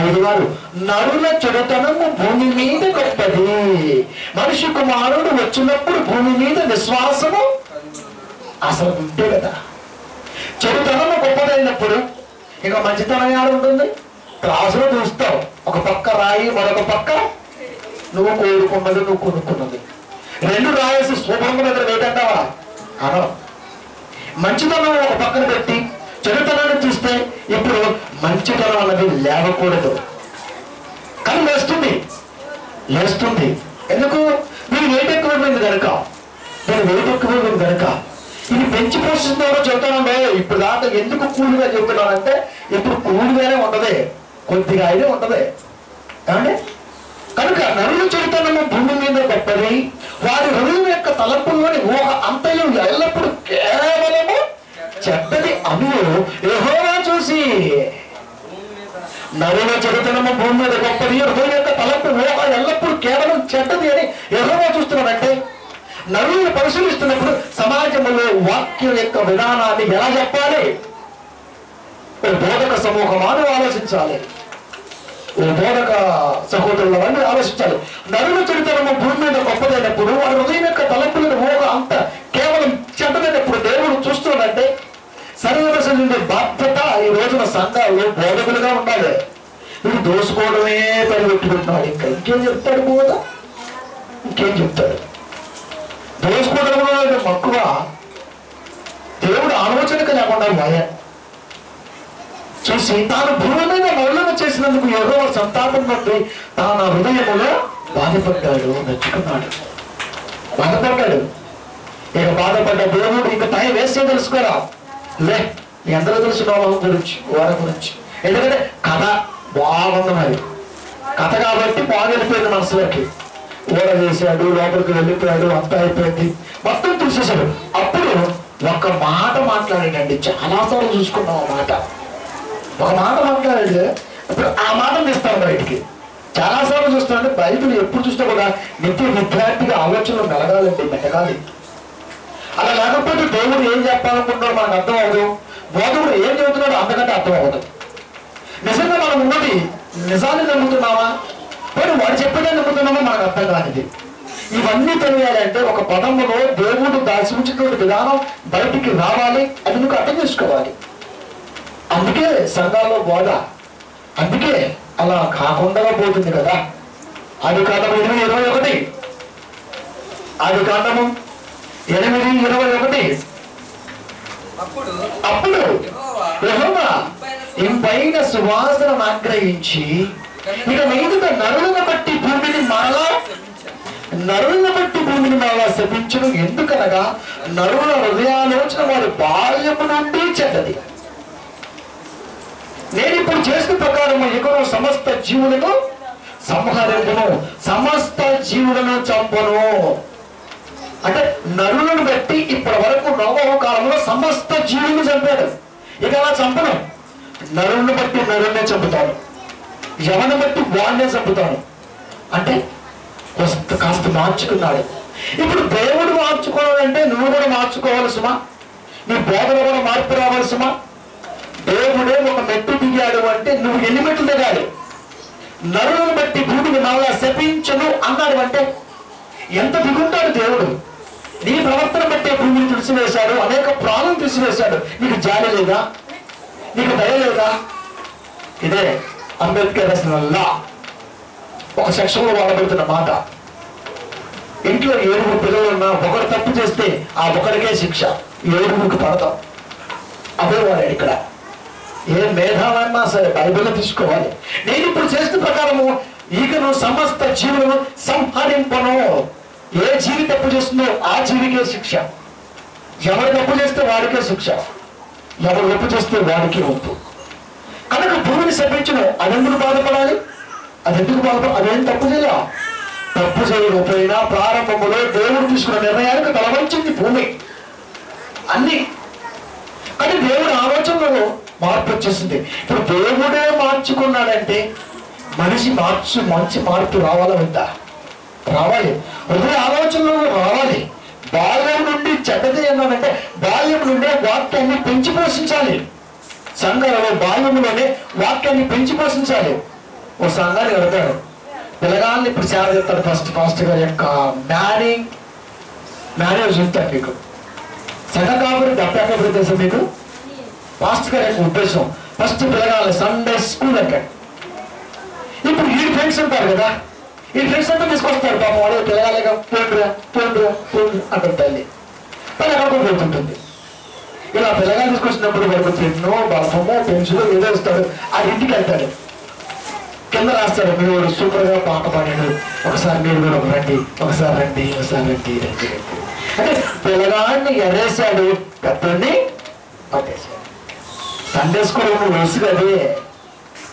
5-6. నరుల చెడుతనము భూమి మీద గొప్పది, మనిషి కుమారుడు వచ్చినప్పుడు భూమి మీద విశ్వాసము అసలు ఉంటే కదా. చెడుతనము గొప్పదైనప్పుడు ఇక మంచితనం ఏడ ఉంటుంది? క్లాసులో చూస్తావు, ఒక పక్క రాయి మరొక పక్క నువ్వు కోరుకున్నది నువ్వు కొనుక్కున్నది, 2 రాయేసి శుభ్రంగా దగ్గర వేటంటావా? అనో మంచితనం ఒక పక్కన పెట్టి చెడుతనాన్ని చూస్తే ఇప్పుడు మంచితనం అన్నది లేవకూడదు. కానీ లేస్తుంది. ఎందుకు? మీరు వెయిట్ ఎక్కువైపోయింది కనుక, ఇది పెంచి పోషిస్తున్నారో చెబుతానండి. ఇప్పుడు దాకా ఎందుకు కూలిగా చెబుతున్నానంటే ఇప్పుడు కూలిగానే ఉంటది, కొద్దిగా అయితే ఉంటది అంటే. కనుక నరులు చెడుతనము భూమి మీద గొప్పది, వారి హృదయం యొక్క తలంపుల్లోని ఊహ అంతయు ఎల్లప్పుడు కేవలము చెడ్డది అని యెహోవా చూసి. నరుల చెడుతనము భూమి మీద గొప్పది, హృదయం యొక్క తలంపు ఊహ ఎల్లప్పుడు కేవలం చెడ్డది అని యెహోవా చూస్తున్నాడంటే, నరులను పరిశీలిస్తున్నప్పుడు సమాజంలో వాక్యం యొక్క విధానాన్ని ఎలా చెప్పాలి? ఓ బోధక సమూహమాను ఆలోచించాలి, ఓ బోధక సహోదరులవన్నీ ఆలోచించాలి. నరుల చెడుతనము భూమి మీద గొప్పదైనప్పుడు, వారి హృదయం యొక్క తలంపులను ఊహ అంత కేవలం చెడ్డదైనప్పుడు దేవుడు చూస్తున్నాడంటే, సర్వదశ బాధ్యత ఈ రోజున సంఘాలు బోధకులుగా ఉండాలి. వీడు దోసుకోవడమే పరిపెట్టుకుంటున్నాడు, ఇంకేం చెప్తాడు? బోధ ఇంకేం చెప్తాడు? దోసుకోవడంలో మక్కువ, దేవుడు ఆలోచనకు లేకుండా మాయ చూసి తాను భూమి మీద నరులను చేసినందుకు యెహోవా సంతాపం నుండి తాను హృదయములో బాధపడ్డాడు, మెచ్చుకున్నాడు, బాధపడ్డాడు. ఇక బాధపడ్డ దేవుడు ఇక టైం వేస్ట్ తెలుసుకోరా లే. మీ అందరూ తెలుసు నోవహు గురించి, వారి గురించి. ఎందుకంటే కథ బాగుంది, మరి కథ కాబట్టి బాగా వెళ్ళిపోయింది మనసులోకి. ఓడ చేశాడు, లోపలికి వెళ్ళిపోయాడు, అంతా అయిపోయింది, మొత్తం చూసేశాడు. అప్పుడు ఒక మాట మాట్లాడాడండి, చాలాసార్లు చూసుకున్నాం ఆ మాట. ఒక మాట మాట్లాడాడు, ఇప్పుడు ఆ మాట తీస్తాను బయటికి. చాలాసార్లు చూస్తానంటే బైబిల్ ఎప్పుడు చూసినా కూడా నిత్య విద్యార్థిగా ఆలోచనలు మెలగాలి. అలా లేకపోతే దేవుడు ఏం చెప్పాలనుకుంటున్నాడు మనకు అర్థం అవ్వదు, బోధకుడు ఏం చెబుతున్నాడో అంతకంటే అర్థం అవ్వదు. నిజంగా మనం ఉన్నది నిజాన్ని నమ్ముతున్నామా, పోనీ వాడు చెప్పేదాన్ని నమ్ముతున్నామా మనకు అర్థం కానిది. ఇవన్నీ తెలియాలంటే ఒక పదములో దేవుడు దాచిపుచ్చినటువంటి విధానం బయటికి రావాలి, అది మీకు అర్థం చేసుకోవాలి. అందుకే సంఘాల్లో బోధ, అందుకే అలా కాకుండా పోతుంది కదా. ఆదికాండము 8:21, ఆదికాండము 8:21. అప్పుడు యెహోవా ఇంపైన సువాసనను ఆగ్రహించి ఇక మీదట నరులను బట్టి భూమిని మరలా శపించును. ఎందుకనగా నరుల హృదయాలోచన వారి బాల్యము నుండి చెడ్డది. నేను ఇప్పుడు చేసిన ప్రకారము ఇకను సమస్త జీవులను సంహరించును, సమస్త జీవులను చంపును. అంటే నరులను బట్టి ఇప్పటి వరకు నోవహు కాలంలో సమస్త జీవులను చంపాడు. ఇక అలా చంపను, నరులను బట్టి నరుణ్ణే చంపుతాను, ఎవరిని బట్టి వాడినే చంపుతాను. అంటే కాస్త మార్చుకున్నాడు. ఇప్పుడు దేవుడు మార్చుకోవాలంటే నువ్వు కూడా మార్చుకోవాలి సుమా, నీ బోధన కూడా మార్పు రావాలి సుమా. దేవుడే ఒక మెట్టు దిగాడు అంటే నువ్వు ఎన్ని మెట్లు దిగాలి? నరులను బట్టి భూమిని మరలా శపించును అన్నాడు అంటే ఎంత దిగుంటాడు దేవుడు. నీ ప్రవర్తన బట్టే భూమిని తుడిసివేశాడు, అనేక ప్రాణం తీసివేశాడు. నీకు జాలి లేదా? నీకు దయ లేదా? ఇదే అంబేద్కర్ రాసిన లా ఒక సెక్షన్లో వాడబడుతున్న మాట. ఇంట్లో 7 పిల్లలు ఉన్నా ఒకరు తప్పు చేస్తే ఆ ఒకరికే శిక్ష, 7 పడతాం. అదే వాడాడు ఇక్కడ. ఏ మేధావన్నా సరే బైబిల్లో తీసుకోవాలి. నేను ఇప్పుడు చేసిన ప్రకారము ఈగను సమస్త జీవులను సంహరింపను. ఏ జీవి తప్పు చేస్తుందో ఆ జీవికే శిక్ష, ఎవరు తప్పు చేస్తే వాడికే శిక్ష, ఎవరు తప్పు చేస్తే వాడికే ఒప్పు. కనుక భూమిని శపించును. అదెందుకు బాధపడాలి? అదేం తప్పు చేయాల? తప్పు చేయకపోయినా ప్రారంభంలో దేవుడు తీసుకున్న నిర్ణయానికి తలవంచింది భూమి అన్ని. కానీ దేవుడి ఆలోచనలో మార్పు వచ్చేసింది. ఇప్పుడు దేవుడే మార్చుకున్నాడంటే మనిషి మంచి మార్పు రావాలా వద్దా? రావాలి. హృదయ ఆలోచనలో రావాలి. బాల్యం నుండి చెడ్డది అన్నాడంటే బాల్యం నుండే వాక్యాన్ని పెంచి పోషించాలి. సంఘంలో బాల్యంలోనే వాక్యాన్ని పెంచి పోషించాలి. ఓ సంఘాన్ని కడతాడు, పిల్లగాన్ని ఇప్పుడు సేవ చెప్తాడు. ఫస్ట్ గారి యొక్క మేనేజ్ చెప్తాడు మీకు. సంఘ కాబట్టి డబ్బు తెలుసా మీకు? పాస్టర్ గారి యొక్క ఉద్దేశం ఫస్ట్ పిల్లగాలి సండే స్కూల్ అంటాడు. ఇప్పుడు ఈ ఫ్రెండ్స్ ఉంటారు కదా, ఈ ఫ్రెండ్స్ అంతా తీసుకొస్తారు. పాపం వాడు పిల్లగాలిగా పోండ్రా అంటారు తల్లి. తను ఎక్కడికో పోతుంటుంది. ఇలా పిల్లగాలు తీసుకొచ్చినప్పుడు వాడికి పెన్నో బలపమో పెన్సిల్ ఏదో ఇస్తాడు, ఆ ఇంటికి వెళ్తాడు, కింద రాస్తాడు మీరు సూపర్ గా పాట పాడాడు, ఒకసారి మీరు కూడా రండి, ఒకసారి రండి, ఒకసారి రండి రండి రండి అంటే పిల్లగాడిని ఎరేసాడు, పెద్దోడిని పట్టేశాడు. సండే స్కూల్ వరుస కదే.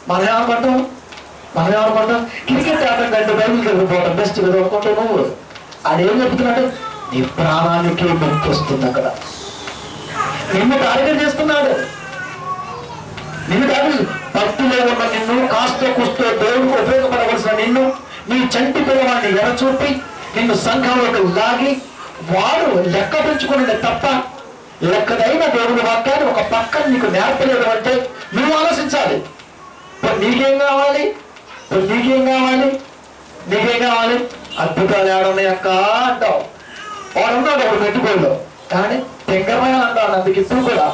మనం ఏమనుకుంటాం క్రికెట్ ఆడడం కంటే బైబిల్ చదివిపోవడం బెస్ట్ కదా అనుకుంటావు నువ్వు. ఆడేం చెప్తున్నాడు, నీ ప్రాణానికి నొప్పి వస్తుంది అక్కడ, నిన్ను టార్గెట్ చేస్తున్నాడు, నిన్ను టార్గెట్. భక్తిలో ఉన్న నిన్ను కాస్త కూస్తో దేవుడికి ఉపయోగపడవలసిన నిన్ను, నీ చంటి పిల్లవాడిని ఎరచూపి నిన్ను సంఘంలోకి లాగి వాడు లెక్క పెంచుకునే తప్ప లెక్కదైన దేవుడి వాక్యాన్ని ఒక పక్కన నీకు నేర్పలేదు అంటే నువ్వు ఆలోచించాలి. నీకేం కావాలి, నీకేం కావాలి? అద్భుతాలు ఏడున్నాయి అక్క అంటావు. వాడున్నాడు ఒకడు మెట్టుకోళ్ళు, కానీ తెంగరమైన అంటాడు. అందుకు ఇప్పుడు కూడా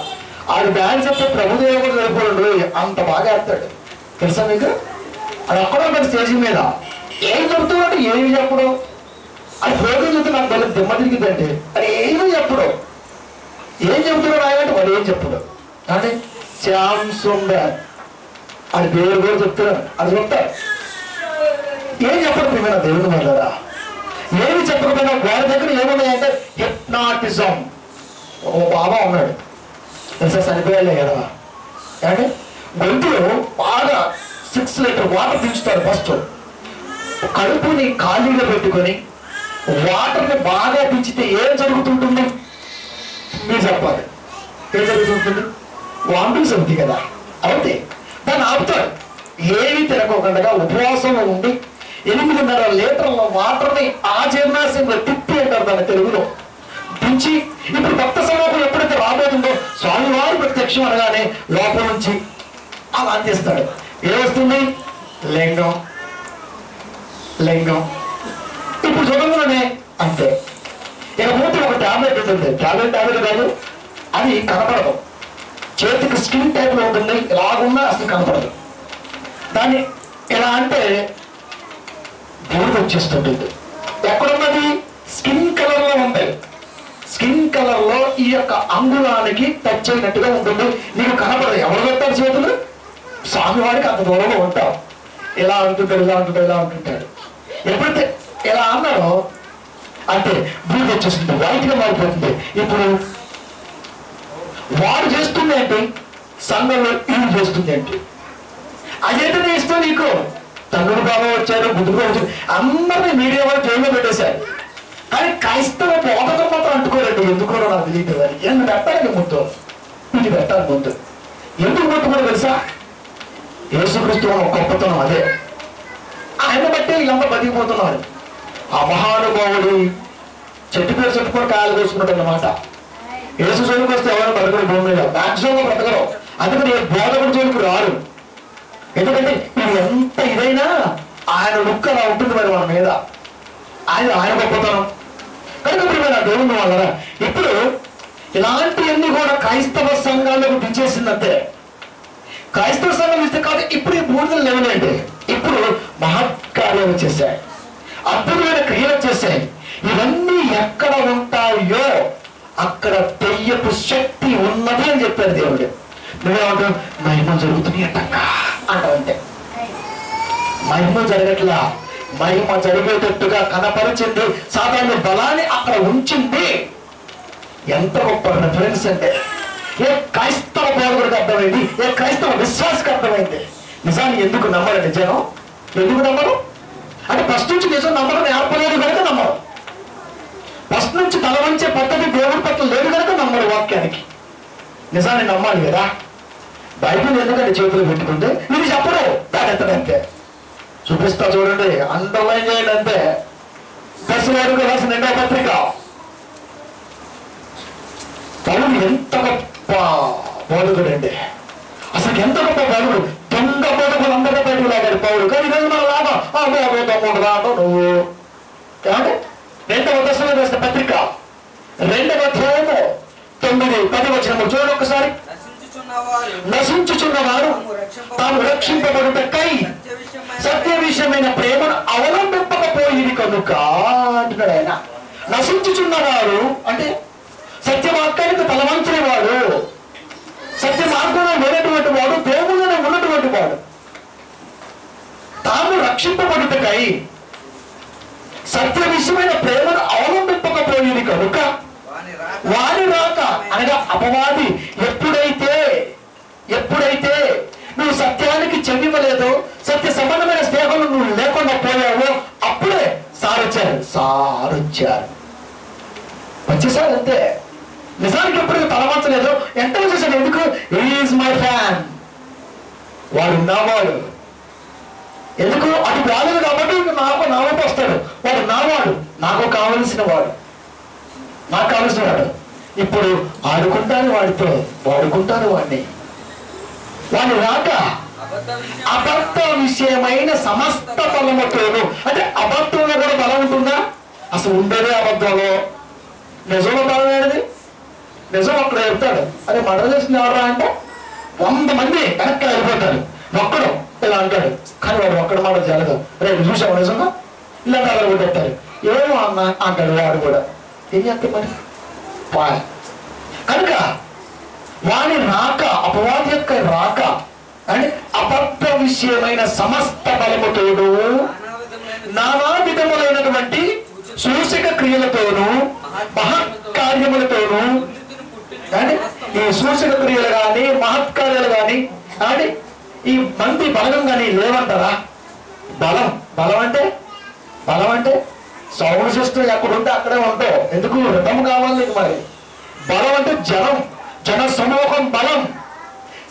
ఆడు డాన్స్ చెప్తే ప్రభుదేవుడు సరిపోడు, అంత బాగా వేస్తాడు తెలుసా మీకు. అది ఒక్కడో స్టేజ్ మీద ఏం చెప్తున్నాడు, ఏమి చెప్పడు. అది ప్రోగ్రాం చెప్తే నాకు తెలియదు దిమ్మ తిరిగిందంటే అది ఏమీ చెప్పడు. ఏం చెప్తున్నాడు ఆయన వాడు ఏం చెప్పడు. కానీ శ్యామ్ సుందర్ అది పేరు కూడా చెప్తున్నాడు, అది చెప్తాడు. ఏం చెప్పడు ప్రియమైన దేవుని వల్ల, ఏమి చెప్పకపోయినా వాడి దగ్గర ఏమున్నాయంటే హిప్నాటిజం. ఓ బాబా ఉన్నాడు తెలుసా, చనిపోయాలే కదా అంటే గొంతులో బాగా 6 లీటర్ వాటర్ దించుతాడు. ఫస్ట్ కడుపుని ఖాళీగా పెట్టుకొని వాటర్ని బాగా దించితే ఏం జరుగుతుంటుంది మీరు చెప్పాలి. ఏం జరుగుతుంటుంది? వాంతులు అవుతాయి కదా, అవుతాయి. దాన్ని ఆపుతాడు. ఏమీ తినకోకుండా ఉపవాసంలో ఉండి 8.5 లీటర్ల వాటర్ని ఆ జీర్ణాశయంలో తిప్పి అంటారు దాని తెలుగులో దించి. ఇప్పుడు భక్త సమూహం ఎప్పుడైతే రాబోతుందో స్వామివారి ప్రత్యక్షం అనగానే లోపల నుంచి అలా అందిస్తాడు. ఏమొస్తుంది? లింగం. ఇప్పుడు చూడంగానే అంతే. ఇకపోతే ఒక టాబ్లెట్ ఉంటుంది, టాబ్లెట్ కాదు, అది కనపడదు, చేతికి స్కిన్ టైప్ లో ఉంటుంది, ఇలాగున్నా అసలు కనపడదు. దాన్ని ఎలా అంటే బూడిద వచ్చేస్తుంటుంది. ఎక్కడున్నది? స్కిన్ కలర్ లో ఉంది. స్కిన్ కలర్ లో ఈ యొక్క అంగుళానికి టచ్ అయినట్టుగా ఉంటుంది, నీకు కనపడదు. ఎవరు పెట్టారు చేతులు? స్వామివారికి అంత దూరంలో ఉంటావు. ఇలా ఉంటుంటాడు. ఎప్పుడైతే ఎలా అన్నాడో అంటే బూడిద వచ్చేస్తుంది, వైట్ గా మారిపోతుంది. ఇప్పుడు వాడు చేస్తుంది ఏంటి, సంఘంలో ఇల్లు చేస్తుంది ఏంటి, అదేంటనే ఇష్టం నీకు. తమ్ముడు బాబా వచ్చారు, బుద్ధుడు వచ్చారు, అందరినీ మీడియా వాళ్ళు జైల్లో పెట్టేశారు. కానీ క్రైస్తవ బోధకులు మాత్రం అంటుకోరండి. ఎందుకో నాకు తెలియదు. అని ఎందుకు పెట్టాలి ముందు, ఇది పెట్టాలి ముందు. ఎందుకు ముట్టుకోరు తెలుసా? యేసుక్రీస్తు గొప్పతనం అదే. ఆయన బట్టే వీళ్ళంతా బతికిపోతున్నారు. ఆ మహానుభావుడు చెట్టు పేరు చెప్పుకొని కాయలు కోసుకున్నట్టు అన్నమాట. యేసు జోలికి వస్తే ఎవరైనా బ్రతకరు భూమి మీద, మ్యాక్సిమం బ్రతకరు. అందుకని బోధకుడు జోలికి రారు. ఎందుకంటే ఇది ఎంత ఇదైనా ఆయన లుక్ అలా ఉంటుంది మరి మన మీద. ఆయన గొప్పతనం కనుక ప్రియమైన దేవుని వల్ల ఇప్పుడు ఇలాంటివన్నీ కూడా క్రైస్తవ సంఘాలకు దించేసిందంటే. క్రైస్తవ సంఘం ఇస్తే కాదు, ఇప్పుడు ఈ బూడిదలు లేవలేండి. ఇప్పుడు మహత్కార్యాలు వచ్చేసాయి, అద్భుతమైన క్రియలు వచ్చేసాయి. ఇవన్నీ ఎక్కడ ఉంటాయో అక్కడ దెయ్యపు శక్తి ఉన్నది అని చెప్పారు దేవుడు. నువ్వేమంటావు? మహిమ జరుగుతున్నాయి అంటక్క అంటావంటే మహిమ జరగట్లా. మహిమ జరిగేటట్టుగా కనపరిచింది, సాధారణ బలాన్ని అక్కడ ఉంచింది. ఎంత గొప్ప రిఫరెన్స్ అంటే ఏ క్రైస్తవ బోధకుడికి అర్థమైంది, ఏ క్రైస్తవ విశ్వాసకి అర్థమైంది. నిజాన్ని ఎందుకు నమ్మరండి జనం? ఎందుకు నమ్మరు అంటే ఫస్ట్ నుంచి నిజం నమ్మడం నేర్పలేదు కనుక నమ్మరు. ఫస్ట్ నుంచి తల వంచే పద్ధతి దేవుడి పట్ల లేదు కనుక నమ్మరు. వాక్యానికి నిజాన్ని నమ్మాలి కదా. బైబిల్ ఎందుకంటే చేతులు పెట్టుకుంటే ఇది చెప్పడు, దాని అంతే చూపిస్తా చూడండి, అండర్లైన్ చేయండి అంతే. దశవారికి రాసిన 2వ పత్రిక. పౌలు ఎంత గొప్ప బోధకుడండి, అసలు ఎంత గొప్ప బోధకుడు. దొంగ బోధకులు అందరికీ బయటకు లాగాడు పౌలు. కానీ ఈరోజు మన లాభం తమ్ముడు రాను నువ్వు ఏమంటే 2వ దశలో రాసిన పత్రిక 2వ అధ్యాయము 9-10 వచనము చూడండి ఒకసారి. నశించుచున్నవారు తాము రక్షింపబడుటకై సత్య విషయమైన ప్రేమను అవలంబింపకపోయింది కనుక అంటున్నాడు ఆయన. నశించుచున్నవారు అంటే సత్యవాక్యానికి తలవంచని వాడు, అయినటువంటి వాడు దేవుళ్ళనే ఉన్నటువంటి వాడు తాము రక్షింపబడుటకై సత్య విషయమైన ప్రేమను అవలంబింపకపోయింది కనుక వాని రాక అనగా అపవాది ఎప్పుడైతే నువ్వు సత్యానికి చెవివ్వలేదో సత్య సంబంధమైన స్నేహాలు నువ్వు లేకుండా పోయావో అప్పుడే సారొచ్చారు వచ్చేసారు అంతే. నిజానికి ఎప్పుడు తలవంచలేదు. ఎంత వచ్చేసాడు? ఎందుకు? ఈజ్ మై ఫ్యాన్, వాడు నావాడు. ఎందుకు? అది బాలేదు కాబట్టి నాకు నావైపు వస్తాడు. వాడు నావాడు, నాకు కావలసిన వాడు, నాకు కావలసిన వాడు. ఇప్పుడు ఆడుకుంటాను వాడితో, వాడుకుంటాను వాడిని. వాడి రాక అబద్ధ విషయమైన సమస్త బలముతోను. అంటే అబద్ధంలో కూడా బలం ఉంటుందా? అసలు ఉండేదే అబద్ధంలో. నిజంలో బలం ఏది? నిజం అక్కడ చెప్తాడు. అదే మర్డర్ చేసిన ఎవరా అంటే 100 మంది వెనక్కి వెళ్ళిపోతారు, ఒక్కడు ఇలా అంటాడు. కానీ వాడు ఒక్కడ మాట జరగదు. రేపు చూసావు నిజంగా ఇలా కొట్టేస్తారు. ఏమో అన్న అంటాడు వాడు కూడా. ఏం చేస్తాడు మరి? కనుక వాని రాక, అపవాది యొక్క రాక అంటే అబద్ధ విషయమైన సమస్త బలముతోను నానా విధములైనటువంటి సూచక క్రియలతోనూ మహత్కార్యములతోనూ అంటే ఈ సూచక క్రియలు కానీ మహత్కార్యాలు కానీ అంటే ఈ మంది బలం కానీ లేవంటారా? బలం అంటే సౌండ్ సిస్టమ్ ఎక్కడుంటే అక్కడే ఉంటావు. ఎందుకు? రిథం కావాలి నీకు. మరి బలం అంటే జన సమూహం బలం,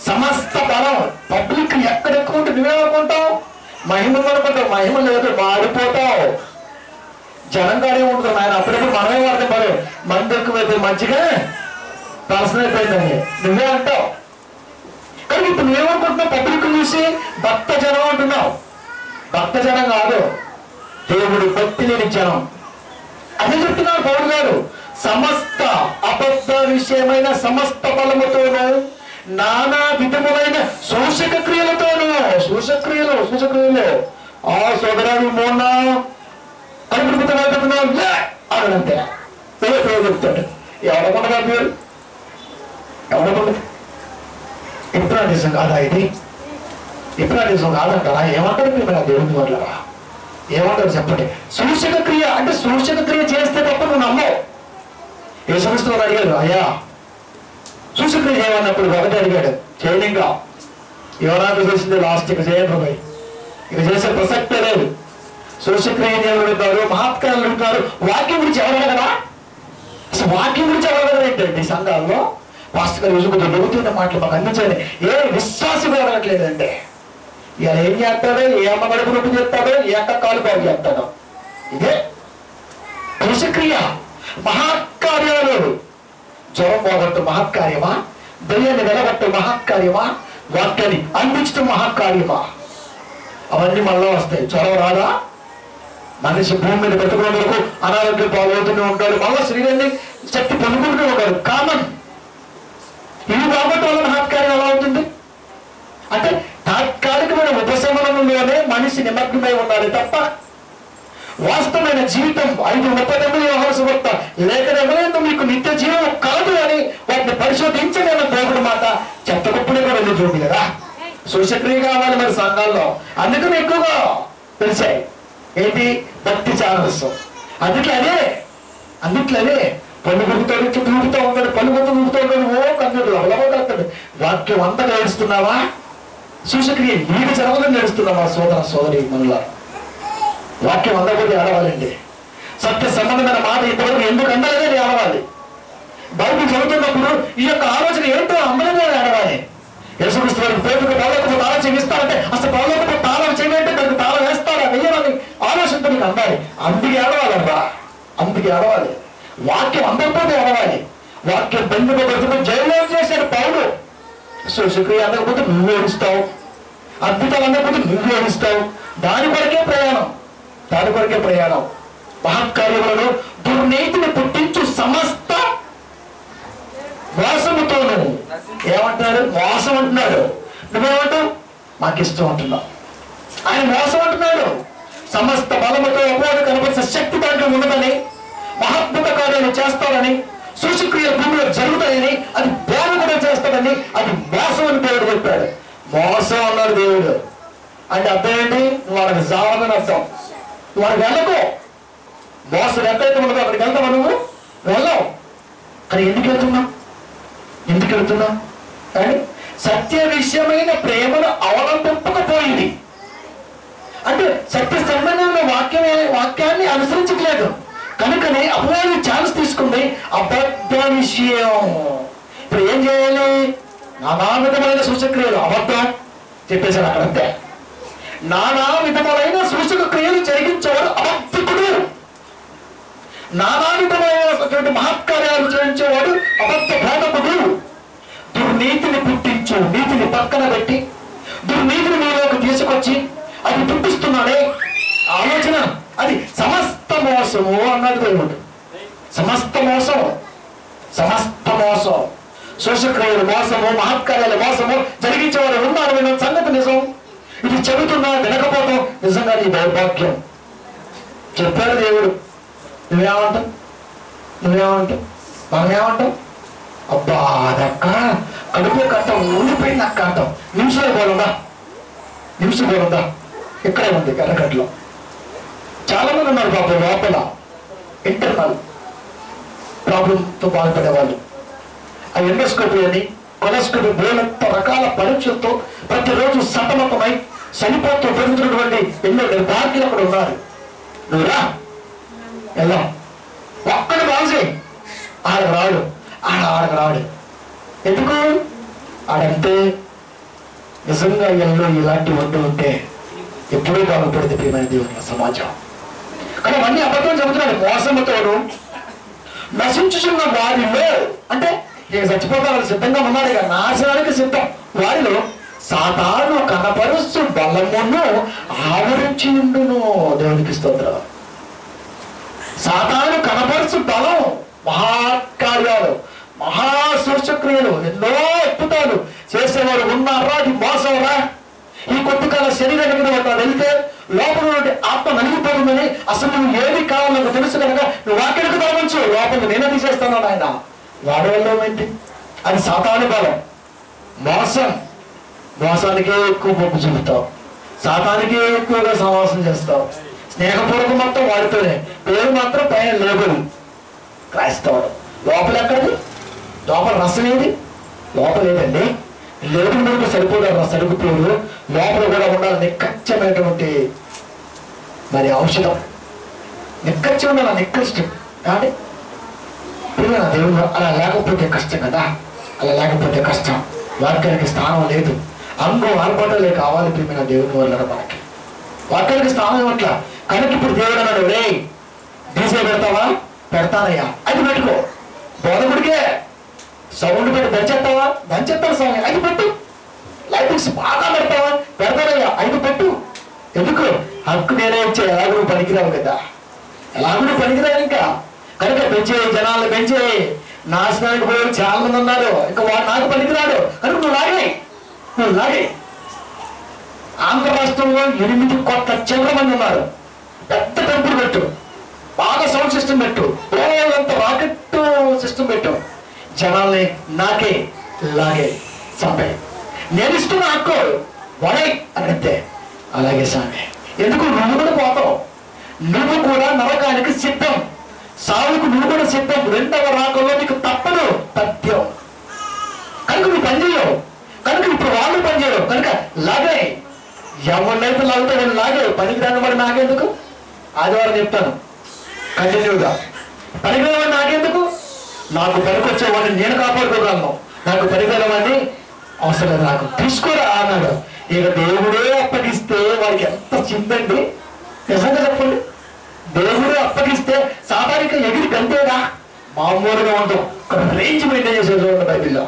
సమస్త బలం. పబ్లిక్ ఎక్కడెక్కువ ఉంటే నువ్వేమనుకుంటావు? మహిమ అనుకుంటావు. మహిమ లేదు, మాడిపోతావు. జనంగానే ఉంటుంది ఆయన. అప్పుడప్పుడు మనమే వాడితే బలం. మంది ఎక్కువైతే మంచిగా పర్సనల్ అయిపోయిందండి నువ్వే అంటావు. కానీ ఇప్పుడు నువ్వేమనుకుంటున్నావు? పబ్లిక్ చూసి భక్త జనం అంటున్నావు. భక్త జనం కాదు, దేవుడు భక్తి లేని జనం. అదే చెప్తున్నారు పౌరు గారు. సమస్త అబద్ధ విషయమైన సమస్త బలముతోనూ నానా విధములైన సూచక క్రియలతోనూ. సూచక్రియలు ఆ సోదరాలు మోన్నా అనుకుంటున్నావు అనంతే చెప్తాడు. ఎవడకుండా పేరు ఎవడకుండా ఇప్రాటిజం కాదా? ఇది ఇప్రాటిజం కాదంటారా? ఏమంటారు మీరు? దేవుని వల్ల ఏమంటారు చెప్పండి? సూచక క్రియ అంటే సూచక క్రియ చేస్తే తప్ప నువ్వు నమ్మవు. ఏ సంస్థలో అడిగారు, అయ్యా సూచక్రియ చేయమన్నప్పుడు ఒకటి అడిగాడు, చేయలింగా ఎవరాకు చేసింది లాస్ట్ ఇక చేయబోయి ఇక చేసే ప్రసక్తే లేదు. సూచక్రియ అడుగుతారు, మహత్కారాలు అడుగుతారు. వాక్యం గురించి ఎవరు కదా? అసలు వాక్యం గురించి ఎవరు ఏంటండి? సంఘాల్లో పాస్టర్ గారు రోజు దొరుకుతున్న మాటలు మాకు అందించండి. ఏ విశ్వాసం అడగట్లేదంటే ఇలా ఏం చేస్తాడో, ఏ అమ్మ గడుపు నొప్పి చేస్తాడో, ఏ అక్క కాలు బాగు చేస్తాడో. ఇదే సూచక్రియ. మహత్కార్యాలు. జ్వరం పోగొట్టు మహత్కార్యమా? దయ్యాన్ని వెలగట్టు మహత్కార్యమా? వాక్యాన్ని అందించడం మహత్కార్యమా? అవన్నీ మళ్ళా వస్తాయి. జ్వరం రాదా? మనిషి భూమి మీద పెట్టుకునే వరకు అనారోగ్యం పాల్గొతూనే ఉంటాడు. మళ్ళా శరీరాన్ని శక్తి పొందుకుంటూ ఉంటాడు. కామన్. ఇవి కాబట్టి వాళ్ళ మహత్కార్యం ఎలా అవుతుంది అంటే తాత్కాలికమైన ఉపశమనంలోనే మనిషి నిమగ్నమై ఉండాలి తప్ప వాస్తవమైన జీవితం 5:39 యోహాను సువార్త లేఖనములందు మీకు నిత్య జీవం కలదు అని వాటిని పరిశోధించలేని దేవుడి మాట చెత్తగొప్పుడే కూడా వెళ్ళి చూడండి కదా. సూచక్రియ కావాలి మరి సంఘాల్లో. అందుకని ఎక్కువగా తెలిసాయి ఏంటి? భక్తి ఛానల్స్. అందుట్లనే పలుగుతాడు, దూకుతూ ఉంటాడు, పలుగుతూ దూకుతూ ఉంటాడు. ఓ కన్నుడు అలవగలుగుతాడు. వాక్యం అంతగా ఏడుస్తున్నావా? సూచక్రియ నీకు జరగదని ఏడుస్తున్నావా? సోదరి మనలా వాక్యం అందకపోతే ఏడవాలండి. సత్య సంబంధమైన మాట ఇంతవరకు ఎందుకు అందలేదని ఏడవాలి. బైబిల్ చదువుతున్నప్పుడు ఈ యొక్క ఆలోచన ఏంటో అందరినీ ఏడవాలి. యేసుక్రీస్తు వారికి పేరుకు పరలోకపు తాళం చెవిస్తారంటే అసలు పరలోకపు తాళం చేయమంటే దానికి తాళం వేస్తారా వెయ్యాలని ఆలోచనతో నీకు అందాలి. అందుకే ఏడవాలరా, అందుకే ఏడవాలి. వాక్యం అందకపోతే ఏడవాలి. వాక్యం బెందుకు జైల్లో చేశాడు పౌలు. సూచక్రియ అందకపోతే నువ్వు ఏడుస్తావు, అద్భుతాలు అందకపోతే నువ్వు ఏడుస్తావు. దాని కొరకే ప్రయాణం. మహత్కార్యములను దుర్నీతిని పుట్టించు సమస్త మోసముతోను. ఏమంటున్నాడు? మోసం అంటున్నాడు. నువ్వేమంటావు? మాకు ఇష్టం అంటున్నావు. ఆయన మోసం అంటున్నాడు. సమస్త బలముతో అపవాది కనపరిచిన శక్తి దాంట్లో ఉన్నదని, మహాద్భుత కార్యాలు చేస్తారని, సూచక్రియలు భూమిలో జరుగుతాయని, అది బోధ కూడా చేస్తాడని, అది మోసం అని దేవుడు చెప్పాడు. మోసం అన్నాడు దేవుడు అంటే అర్థం ఏంటి? నువ్వు వాళ్ళకి జావదని అర్థం. నువ్వు వాళ్ళకి వెళ్ళకు. మోసం ఎక్కడైతే ఉండదో అక్కడికి వెళ్తావా? నువ్వు వెళ్ళవు. కానీ ఎందుకు వెళ్తున్నావు కానీ సత్య విషయమైన ప్రేమను అవలంబింపకపోయింది. అంటే సత్య సంబంధమైన వాక్యాన్ని అనుసరించట్లేదు కనుకనే అపవాది ఛాన్స్ తీసుకుంది. అబద్ధ విషయం. ఇప్పుడు ఏం చేయాలి? నానా విధమైన సూచక్రియలు అబద్ధం చెప్పేశాడు అక్కడంతే. నానా విధములైన సూచక క్రియలు జరిగించేవాడు అబద్ధికుడు. నానా విధమైన మహత్కార్యాలు చేయించేవాడు అబద్ధ బోధకుడు. దుర్నీతిని పుట్టించు, నీతిని పక్కన పెట్టి దుర్నీతిని నీలోకి తీసుకొచ్చి అది పుట్టిస్తున్నాడే ఆలోచన, అది సమస్త మోసము అన్నాడు దేవుడు. సమస్త మోసం, సమస్త మోసం. సూచక్రియలు మోసము, మహత్కార్యాలు మోసము జరిగించేవాడు ఉన్నారు విన్న సంగతి నిజం. ఇది చెబుతున్నా వినకపోవడం నిజంగా నీ దౌర్భాగ్యం. చెప్పాడు దేవుడు. నువ్వేమంటావు? మనం ఏమంటాం? అబ్బా అదక్క కడుపు కట్ట ఊడిపోయింది అక్క అంటాం. నిమిషాలు పోలుందా ఇక్కడే ఉంది కర్రకట్లో. చాలా మంది ఉన్నారు పాపం లోపల ఇంటర్నల్ ప్రాబ్లంతో బాధపడే వాళ్ళు. ఆ ఎండోస్కోపీ అని కొలెస్కోపీ బోలంత రకాల పరీక్షలతో ప్రతిరోజు సతమతమై చనిపోతూ పెరుగుతున్నటువంటి ఎన్నో నిర్భాగ్యులు అక్కడ ఉన్నారు. నువ్వురా వెళ్దాం. ఒక్కడు బాగుంది ఆడకు రాడు. ఎందుకు? ఆడంటే నిజంగా ఎన్నో ఇలాంటి వంట ఉంటే ఎప్పుడూ బాగుపడింది ప్రియమైన దేవుని సమాజం. కానీ అవన్నీ అబద్ధం చెబుతున్నాడు. మోసముతోడు నశించుచున్న వారిలో, అంటే ఇక చచ్చిపోతారు సిద్ధంగా ఉన్నాడు, ఇక నాశనానికి సిద్ధం. వారిలో సాతాను కనపరుస్తూ బలమును ఆవరించి ఉండును. దేవునికి స్తోత్రం. సాతాను కనపరుస్తూ బలం, మహాకార్యాలు, మహాసూచక్రియలు, ఎన్నో అద్భుతాలు చేసేవారు ఉన్నారా? అది మోసంరా. ఈ కొద్ది కాల శరీరానికి వాడు వెళ్తే లోపల నుండి ఆత్మ నలిగిపోతుందని, అసలు నువ్వు ఏది కావాలో నాకు తెలుసు కనుక నువ్వు వాక్యానికి తరవచ్చు, లోపల నేనే తీసేస్తాను ఆయన. వాడి వల్ల ఏంటి? అది సాతాను బలం. మోసానికే ఎక్కువ మొగ్గు చూపుతావు, సాతానికే ఎక్కువగా సమావేశం చేస్తావు. స్నేహపూర్వకం మొత్తం వాడితోనే, పేరు మాత్రం పైన లేబుల్ రాయిస్తాడు. లోపల ఎక్కడిది? లోపల రసం ఏది? లోపల ఏదండి? లేబుల్ మీద సరిపోదు సరుకు పేరు. లోపల కూడా ఉండాలి నిక్కచ్చమైనటువంటి మరి ఔషధం. నిక్కచ్చి ఉండాలి, నిక్కష్టం కానీ దేవుడు అలా లేకపోతే కష్టం కదా. అలా లేకపోతే కష్టం. వాక్యానికి స్థానం లేదు. అంగం ఆర్పాటలే కావాలి ప్రియమైన దేవుని వల్ల మనకి. వాక్యానికి స్థానం ఇవ్వట్లా కనుక ఇప్పుడు దేవుడు అన్నాడు, రే డీజే పెడతావా? పెడతానయ్యా. అది పెట్టుకో. బోధకుడికే సౌండ్ పెట్టి దంచేస్తాను స్వామి. అది పెట్టు. లైటింగ్స్ బాగా పెడతానయ్యా. అది పెట్టు. ఎందుకు? హక్కు నేనే ఇచ్చా. ఎలాగో పనికిరావు కదా, ఎలాగో పనికిరావు ఇంకా. కనుక జనాలు పెంచే నాశనానికి పోయి చాలా మంది ఉన్నారు. ఇంకా వాడు నాకు పనికిరాడు కనుక నువ్వు లాగే. ఆంధ్ర రాష్ట్రంలో 8 కోట్ల చిల్లర మంది ఉన్నారు. పెద్ద టెంపుల్ పెట్టు, బాగా సౌండ్ సిస్టమ్ పెట్టు, అంత రాకెట్ సిస్టమ్ పెట్టు. జనాల్ని నాకే లాగే చంపే. నేను ఇస్తున్న హక్కు వడై అడిగితే అలాగే సామె. ఎందుకు? నువ్వు కూడా పోతావు. నువ్వు కూడా నరకానికి సిద్ధం. సావుకు నువ్వు కూడా సిద్ధం. 2వ రాకల్లో నీకు తప్పదు, తథ్యం. కనుక నువ్వు పనిచేయవు. కనుక ఇప్పుడు వాళ్ళు పనిచేయవు. కనుక లాగే. ఎవరినైతే లాగుతా వాళ్ళు లాగే. పనికి రాని వాడు నాకెందుకు? ఆదివారం చెప్తాను కంటిన్యూగా. పనికి వాడు నాకెందుకు? నాకు పనికొచ్చేవాడిని నేను కాపాడుకోగలను. నాకు పనికిరాని అవసరం లేదు. నాకు తీసుకోరా అన్నాడు. ఇక దేవుడే అప్పగిస్తే వాడికి ఎంత చిందండి. నిజంగా చెప్పండి. దేవుడే అప్పగిస్తే సాధారణంగా ఎగిరి గంతేదా? మామూలుగా ఉండవు. ఒక రేంజ్ మెయింటైన్ చేసేది చూడండి బైబిల్లో.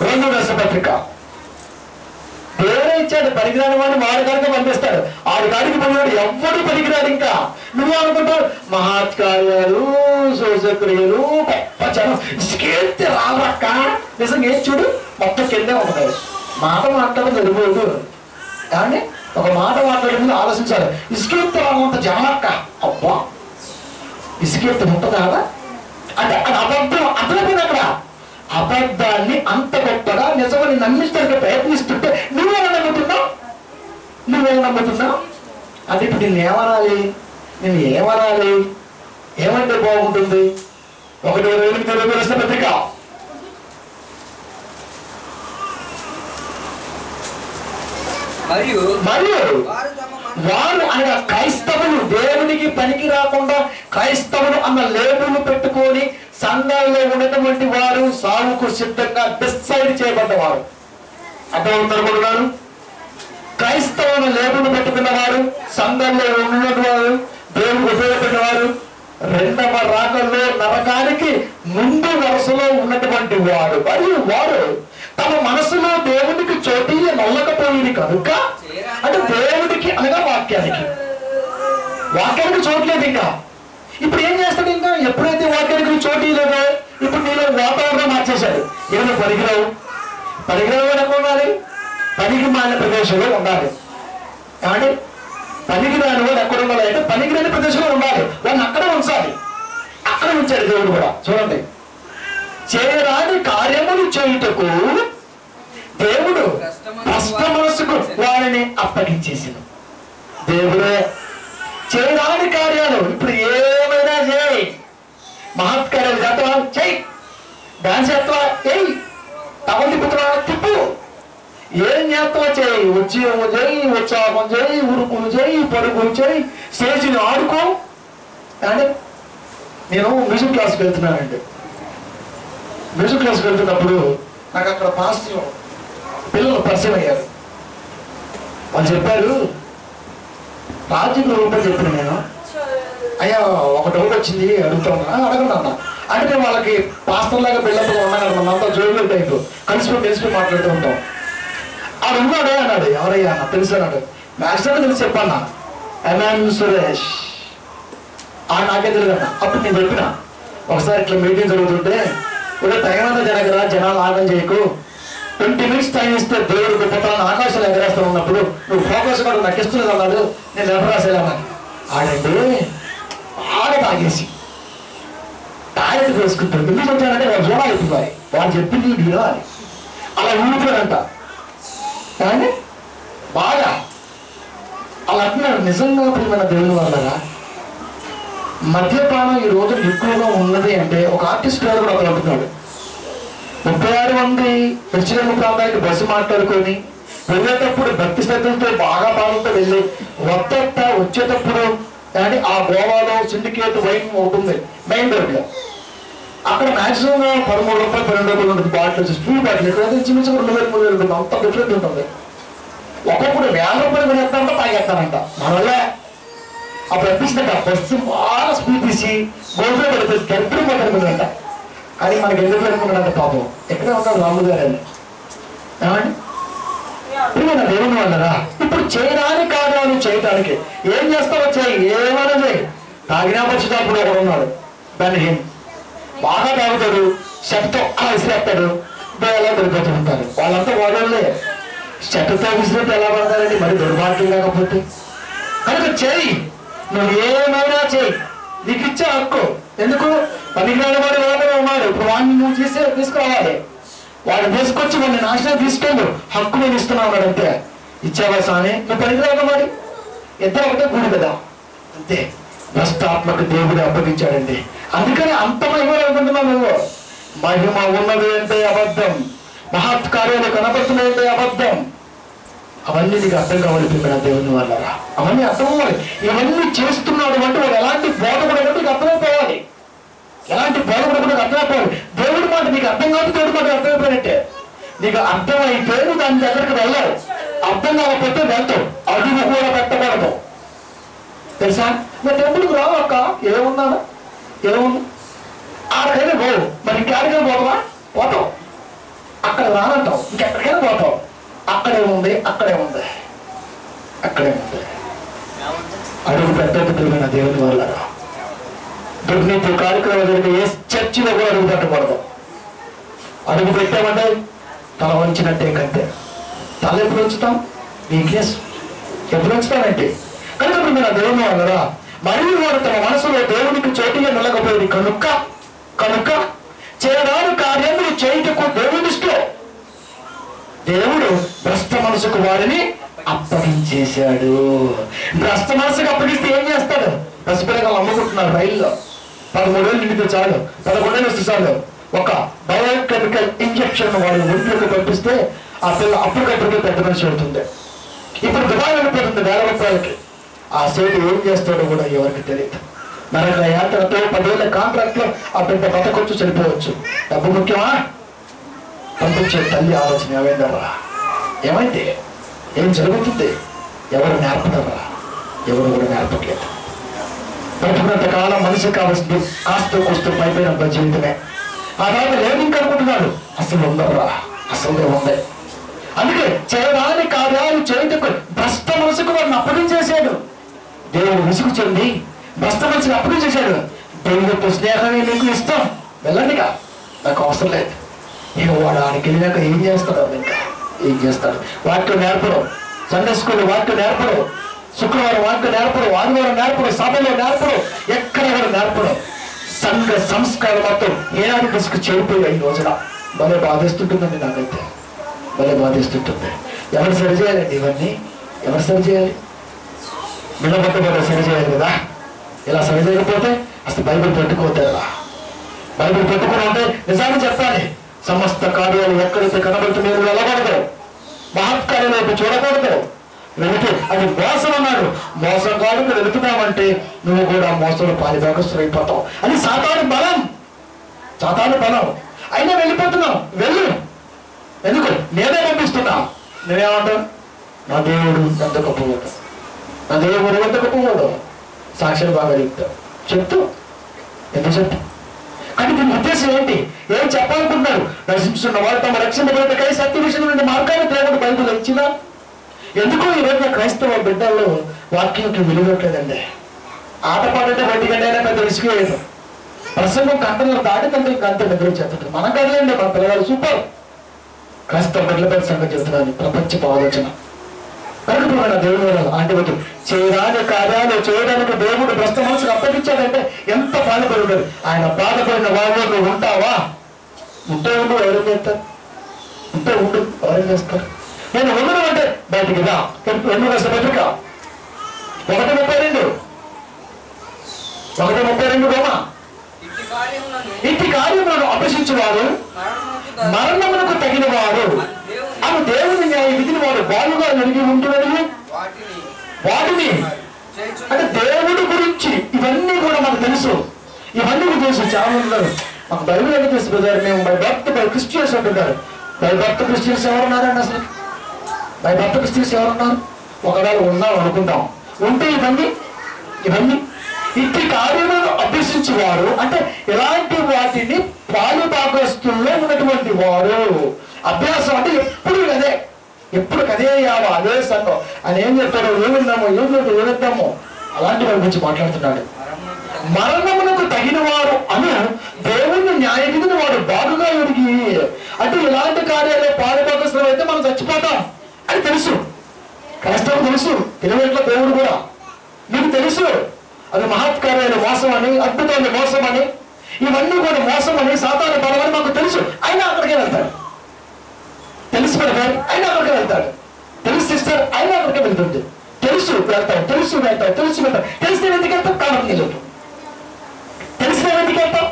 2వ దశపత్రిక. దేవుడే ఇచ్చాడు. పనికిరాని వాడిని వాడి కాడికి పంపిస్తాడు. ఆడి కాడికి పనివాడు ఎవ్వడు పనికిరాడు. ఇంకా నువ్వు అనుకుంటావు మహాత్కార్యాలు, సూచక్రియలు, గొప్ప జనం ఇసుకెత్తే రావక్క. నిజంగా ఏం చూడు, మొత్తం కిందే ఉంటాయి. మాట మాట్లాడడం సరిపోదు కానీ ఒక మాట మాట్లాడే ముందు ఆలోచించాలి. ఇసుకెత్తే రావంత జనం అక్క. అబ్బా ఇసుకెత్తే ఉంటుందా? అంటే అది అబద్ధం అర్థమైపోయింది అక్కడ. అబద్ధాన్ని అంత గొప్పగా నిజమని నమ్మించడానికి ప్రయత్నిస్తుంటే నువ్వేమో నమ్ముతున్నావు. అంటే ఇప్పుడు నేను ఏమనాలి ఏమంటే బాగుంటుంది? 1:28 రాసిన పత్రిక మరియు వారు అనగా క్రైస్తవులు, దేవునికి పనికి రాకుండా క్రైస్తవులు అన్న లేబులు పెట్టుకొని సంఘాల్లో ఉన్నటువంటి వారు సావుకు సిద్ధంగా డిసైడ్ చేయబడ్డవారు. అర్థమవుతున్నారు? క్రైస్తవుల లేబులు పెట్టుకున్న వారు, సంఘంలో ఉన్నవారు, దేవునికి ఉపయోగపడినవారు, రెండవ రాకల్లో నరకానికి ముందు వరుసలో ఉన్నటువంటి వాడు. మరియు వారు తమ మనసులో దేవునికి చోటీ నల్లకపోయింది కనుక, అంటే దేవుడికి అనగా వాక్యానికి చోట్లేదు. ఇంకా ఇప్పుడు ఏం చేస్తాడు? ఇంకా ఎప్పుడైతే వాక్యానికి చోటీ లేదో ఇప్పుడు నీలో వాతావరణం మార్చేశాడు. ఏమైనా పనికిరావు ఉండాలి, పనికి మాలిన ప్రదేశంలో ఉండాలి. ఏమంటే పనికిరాని వాడు ఎక్కడ ఉండాలి అంటే పనికిరాని ప్రదేశంలో ఉండాలి. వాడిని అక్కడ ఉంచాలి. అక్కడ ఉంచాడు దేవుడు కూడా. చూడండి, చేయరాని కార్యములు చేయుటకు దేవుడు కష్ట మనసుకు వారిని అప్పగించేసిన దేవుడే. చేయరాని కార్యాలు ఇప్పుడు ఏమైనా చేయి, మహత్కార్యాలు చేస్తావా చెయ్యి, డాన్స్ చేస్తావా చెయ్యి, టవల్ తిప్పుతావా తిప్పు, ఏం చేస్తావా చెయ్యి, ఉద్యోగం చేయి, ఉత్సాహం చేయి, ఉరుకులు చేయి, పరుగులు చేయి, స్టేజ్ని ఆడుకో. అంటే నేను మ్యూజిక్ క్లాస్కి వెళ్తున్నానండి. మ్యూజిక్ క్లాస్కి వెళ్తున్నప్పుడు నాకు అక్కడ పాస్టర్ పిల్లలు పరిచయం అయ్యారు. వాళ్ళు చెప్పారు, రాజకీయ రూపాయలు చెప్పిన నేను, అయ్యా ఒక డౌట్ వచ్చింది అడుగుతున్నా. అడగండి అన్న అంటే వాళ్ళకి పాస్టర్ లాగా పిల్లలతో ఉన్నా కదా, మనంతా జోగులు టైపు కలిసిపోయి మాట్లాడుతూ ఉంటాం. ఆడు ఉన్నాడే అన్నాడు. ఎవరయ్యా అన్న? తెలుసు అన్నాడు. మ్యాథ్స్ అంటే తెలిసి చెప్పన్నా, ఎంఎన్ సురేష్. నాకే తెలియదు అన్న. అప్పుడు నేను చెప్పిన, ఒకసారి ఇట్లా మీటింగ్ జరుగుతుంటే, ఇప్పుడు టైం అంతా జరగరా, జనాలు ఆగం చేయకు, 20 minutes టైం ఇస్తే దేవుడు గొప్పతనాన్ని ఆకాశంలో ఎగరేస్తూ ఉన్నప్పుడు నువ్వు ఫోకస్ కూడా నాకు ఇస్తున్నది అన్నాడు. నేను ఎగరాసేలామని ఆడండి బాగా తాగేసి టాయిలెట్ వేసుకుంటాడు. ఎందుకు వచ్చానంటే వాళ్ళు చూడాలి, అయిపోయి వాళ్ళు చెప్పింది వినాలి, అలా ఊడిపోయాడంట. కానీ బాగా అలా అంటున్నాడు. నిజంగా ప్రియమైన దేవుని వల్లరా మద్యపానం ఈ రోజు ఎక్కువగా ఉన్నది అంటే ఒక ఆర్టిస్ట్ గారు కూడా అక్కడ అంటున్నాడు. 36 మంది మిర్చిరమ్మ ప్రాంతానికి బస్సు మాట్లాడుకొని వెళ్ళేటప్పుడు భక్తి శ్రద్ధలతో బాగా పాలతో వెళ్ళి వచ్చేటప్పుడు కానీ ఆ గోవాలో సిండికేట్ వైన్ ఉంటుంది మెయిన్ రోడ్లో. అక్కడ మాక్సిమం 13 రూపాయలు 12 రూపాయలు ఉంటుంది బాటిల్, స్పూల్ బాటిల్. ఎక్కడైతే చిన్న చిన్న 2,000 ఉంటుంది, అంత డిఫరెంట్ ఉంటుంది. ఒక్కొక్కడు 1000 రూపాయలు కొనేస్తానంట, తాగేస్తానంట. మన వల్ల అప్పుడు అనిపిస్తుందంట, బస్సు బాగా స్పీడ్ తీసి గోల్డ్లో పడిపోయి దరిద్రం పడుతుందంట. కానీ మనకి ఎందుకు అనుకుంటున్నాడంట పాపం, ఎక్కడే ఉంటాడు రాము గారు అని. ఏమండి ప్రియమైన దేవుని వల్లరా ఇప్పుడు చేయడానికి కార్యాలు చేయడానికి ఏం చేస్తావో చేయి, ఏమైనా చేయి. తాగినా వచ్చేటప్పుడు ఒకడు ఉన్నాడు, దాన్ని బాగా తాగుతాడు, షర్ట్తో అలా విసిరేస్తాడు, ఎలా దొరికిపోతూ ఉంటారు. వాళ్ళంతా వాడలే షర్ట్తో విసిరేట్టు ఎలా పడతారండి, మరి దుర్మార్గం కాకపోతే. కనుక చేయి, నువ్వు ఏమైనా చేయి, నీకు ఇచ్చే హక్కు. ఎందుకు? పనికిరాని వాడు ఎవరైనా ఉన్నాడు, ఇప్పుడు వాడిని నువ్వు తీసుకురావాలి. వాడు తీసుకొచ్చి వాడిని నాశనం తీసుకోండు, హక్కు నేను ఇస్తున్నావు అంతే. ఇచ్చేవా స్వామి, నువ్వు పనికిరాక మరి ఇద్దరు ఒకటే గుడి కదా, అంతే. భ్రష్టాత్మకు దేవుడు అప్పగించాడండి. అందుకని అంత మహిమ అనుకుంటున్నావు నువ్వు. మహిమ ఉన్నది అంటే అబద్ధం, మహత్కార్యాలు కనబడుతున్నాయంటే అబద్ధం. అవన్నీ నీకు అర్థం కావాలి ప్రియమైన దేవుని వల్ల, అవన్నీ అర్థం అవ్వాలి. ఇవన్నీ చేస్తున్నాడు అంటే వాడు ఎలాంటి బోధకుడు అంటే నీకు అర్థమైపోవాలి, ఎలాంటి బోధకుడు కూడా అర్థమైపోవాలి. దేవుడి మాట నీకు అర్థం కాదు, దేవుడి మాట అర్థమైపోయినట్టే. నీకు అర్థమైతే నువ్వు దాని దగ్గరికి వెళ్ళావు, అర్థం కాకపోతే వెళ్తావు, అడుగు కూడా పెట్టకూడదు. తెలుసా? నా టెంపుల్కి రావు అక్క, ఏముందా ఆడకైనా పోవు, మరి ఇంకెక్కడికైనా పోతావా? పోతావు. అక్కడ రానంటావు, ఇంకెక్కడికైనా పోతావు. అక్కడే ఉంది అడుగు పెట్టద్దు ప్రియమైన దేవుని వల్ల. దుర్నీతి కార్యక్రమం జరిగే ఏ చర్చిలో కూడా అడుగు పెట్టకూడదు. అడుగు పెట్టామంటే తల వంచినట్టే కంటే. తల ఎప్పుడు ఉంచుతాం? వీక్నెస్ ఎప్పుడు ఉంచుతానంటే. కనుక ప్రియమైన దేవుని వల్లరా మరియు వారు తమ మనసులో దేవునికి చోటుగా నిలకపోయేది కనుక కనుక చేయరాని కార్యములు చేయుటకు దేవుడు భ్రష్ట మనసుకు వారిని అప్పగించేశాడు. భ్రష్ట మనసుకు అప్పగిస్తే ఏం చేస్తాడు? పసిపిల్లలు అమ్ముకుంటున్నారు రైల్లో. 13 ఏళ్ళు నిండితే చాలు, 11 ఏళ్ళు వస్తే చాలు, ఒక బయోకెమికల్ ఇంజక్షన్ వాడు ఒంట్లోకి పంపిస్తే ఆ పిల్ల అప్పటికప్పటికే పెద్ద మనిషి అవుతుంది. ఇప్పుడు దుబాయ్ వెళ్ళిపోతుంది 1000 రూపాయలకి. ఆ సేటు ఏం చేస్తాడో కూడా ఎవరికి తెలియదు. నరక యాత్రతో 10 ఏళ్ళ కాంట్రాక్ట్ లో ఆ బిడ్డ బతకొచ్చు, చనిపోవచ్చు. డబ్బు ముఖ్యమా? పంపించే తల్లి ఆలోచన ఏమైందరా? ఏమైంది? ఏం జరుగుతుంది? ఎవరు నేర్పడరా? ఎవరు కూడా నేర్పట్లేదు. బ్రతుకున్నంత కాలం మనిషికి కావాల్సింది కాస్త కూస్తూ పైపోయిన జీవితమే. ఆ తర్వాత లేదు ఇంకనుకుంటున్నాడు. అసలు ఉందరా? అసలు ఉంది. అందుకే చేయరాని కార్యాలు చేయుటకు భ్రష్ట మనసుకు వాడిని అప్పగించేశాడు. దేవుడు విసుగు చెంది భ్రష్ట మనసుకు అప్పగించేశాడు. దేవుడితో స్నేహమే నీకు ఇష్టం, వెళ్ళండిగా, నాకు అవసరం లేదు. నేను వాడు ఆడికి వెళ్ళినాక ఏం చేస్తాడు? ఇంకా ఏం చేస్తాడు? వాక్యం నేర్పడం, సండే స్కూల్ వాక్యం నేర్పడం, శుక్రవారం వాక్యం నేర్పడం, ఆదివారం నేర్పడం, సభలో నేర్పడం, ఎక్కడ కూడా నేర్పడం. సంఘ సంస్కారం మొత్తం ఏనాడు తీసుకు చెడిపోయాయి ఈ రోజున. భలే బాధిస్తుంటుందండి నాకైతే, భలే బాధిస్తుంటుంది. ఎవరు సరి చేయాలండి ఇవన్నీ? ఎవరు సరి చేయాలి? నిలబడ్డ సరి చేయాలి కదా. ఇలా సరి చేయకపోతే అసలు బైబిల్ పెట్టుకోవద్దా? బైబిల్ పెట్టుకుని ఉంటే నిజాన్ని చెప్పాలి. సమస్త కార్యాలు ఎక్కడైతే కనబడుతున్నాయో వెళ్ళకూడదు, మహత్కార్యం వైపు చూడకూడదు. వెళితే అది మోసం అన్నాడు. మోసం కాదు, వెళుతున్నామంటే నువ్వు కూడా మోసంలో పాలిభాగస్తులు అయిపోతావు. అది సాతాను బలం, సాతాను బలం. అయినా వెళ్ళిపోతున్నావు. వెళ్ళు. ఎందుకు? నేనే పంపిస్తున్నా. నేనేమంటాను? నా దేవుడు ఎంత గొప్పవాడు, నా దేవుడు ఎంత గొప్పవాడు. సాక్ష్యం బాగా చెప్తూ ఎందుకు చెప్పు? కానీ దీని ఉద్దేశం ఏంటి? ఏం చెప్పాలనుకుంటున్నారు? నశించున్న వారు తమ రక్షణ బయటకై సత్య విషయం నుండి మార్గాన్ని దేవుడు బైబిల్ ఇచ్చినా ఎందుకు ఈ రోజున క్రైస్తవ బిడ్డల్లో వాక్యంకి విలువట్లేదండి. ఆటపాటంటే బయటికంటే పెద్ద విసిగేయదు. ప్రసంగం గంటలు దాటి తండ్రికి గంట నిద్ర చెప్తుంది. మనం కదలండి, మన పిల్లగాడు సూపర్. క్రైస్తవ బిడ్డలపై సంగతి చెప్తున్నాను, ప్రపంచపు ఆలోచన. కనుక దేవుడు అంటే చేయరాని కార్యాలు చేయడానికి దేవుడు భ్రష్ట మనసుకు అప్పగించాడంటే ఎంత బాధపడుతాడు. ఆయన బాధపడిన వాళ్ళు నువ్వు ఉంటావా? ఉంటే ఉండు, ఎవరేం చేస్తారు? ఉంటే ఉండు, ఎవరేం చేస్తారు? నేను ఉండడం అంటే బయటికి రా. 2 రాష్ట్ర పత్రిక 1:32 బొమ్మ. ఇట్టి కార్యములను అభ్యసించేవారు మరణమునకు తగిన వారు అవి దేవుని న్యాయ విధిని వారు బాలుగా ఎరిగి ఉంటున్నది. వాటిని అంటే దేవుడి గురించి ఇవన్నీ కూడా మనకు తెలుసు. ఇవన్నీ తెలుసు. చాలా ఉన్నారు మాకు బైబిల్ అని తెలుసు బ్రదర్. మేము బై బర్త్ బై క్రిస్టియన్స్ అంటున్నారు. బై బర్త్ క్రిస్టియన్స్ ఎవరున్నారండి? అసలు బై బర్త్ క్రిస్టియన్స్ ఎవరున్నారు? ఒకవేళ ఉన్నాం అనుకుంటాం. ఉంటే ఇవన్నీ ఇట్టి కార్యములను అభ్యసించేవారు అంటే ఎలాంటి వాటిని పాలుభాగస్తుల్లో ఉన్నటువంటి వారు. అభ్యాసం అంటే ఎప్పుడు కదే యావ అదే సంఘం అని ఏం చెప్తాడో, ఏమున్నామో ఏమిద్దామో అలాంటి వారి గురించి మాట్లాడుతున్నాడు. మరణమునకు తగిన వారు అను దేవుని న్యాయ విధిని వాడు బాగుగా ఎరిగి. అంటే ఇలాంటి కార్యాలు పాలుభాగస్తులు అయితే మనం చచ్చిపోతాం అని తెలుసు. కష్టం తెలుసు. తెలియట్ల దేవుడు కూడా నీకు తెలుసు. అది మహత్కార్యాలు మోసం అని, అద్భుతాలు మోసం అని, ఇవన్నీ కూడా మోసం అని, సాతాను బలమని మాకు తెలుసు. అయినా అక్కడికే వెళ్తాడు. తెలుసు బ్రదర్, అయినా అక్కడికే వెళ్తాడు. తెలుసు సిస్టర్, అయినా అక్కడికే వెళ్తుంది. తెలుసు వెళ్తాం, తెలిసిన ఎందుకు వెళ్తాం? కాలం నిలదు. తెలిసిన ఎందుకు వెళ్తాం?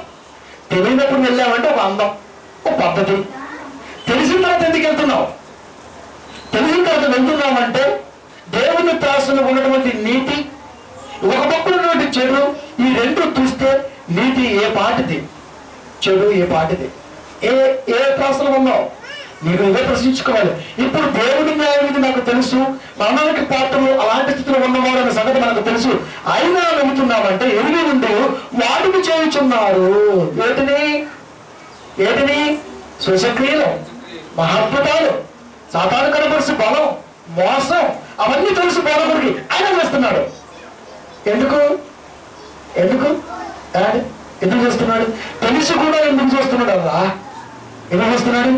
తెలియనప్పుడు వెళ్ళామంటే ఒక అందం, ఒక పద్ధతి. తెలిసిన తర్వాత ఎందుకు వెళ్తున్నావు? తెలిసిన తర్వాత వెళ్తున్నామంటే దేవుని త్రాసులో ఉన్నటువంటి నీతి, ఒక పక్కన ఉన్నటువంటి చెడు, ఈ రెండు చూస్తే నీతి ఏ పాటిది, చెడు ఏ పాటిది, ఏ త్రాసులో ఉన్నావు నీకు ఇవే ప్రశ్నించుకోవాలి. ఇప్పుడు దేవుడి న్యాయం ఇది నాకు తెలుసు. మరణానికి పాత్రలు అలాంటి స్థితిలో ఉన్నవాడు అనే సంగతి మనకు తెలుసు. అయినా వెళుతున్నామంటే ఎరిగి ఉంటూ వాటిని చేయుచున్నారు. ఏటిని స్వశక్రియలు, మహాద్భుతాలు, సాతాను కనపరిచి బలం, మోసం, అవన్నీ తెలుసు బోధకుడికి. ఆయన చేస్తున్నాడు. ఎందుకు చేస్తున్నాడు? తెలిసి కూడా ఎందుకు చేస్తున్నాడు? అలా ఎందుకు చేస్తున్నాడు?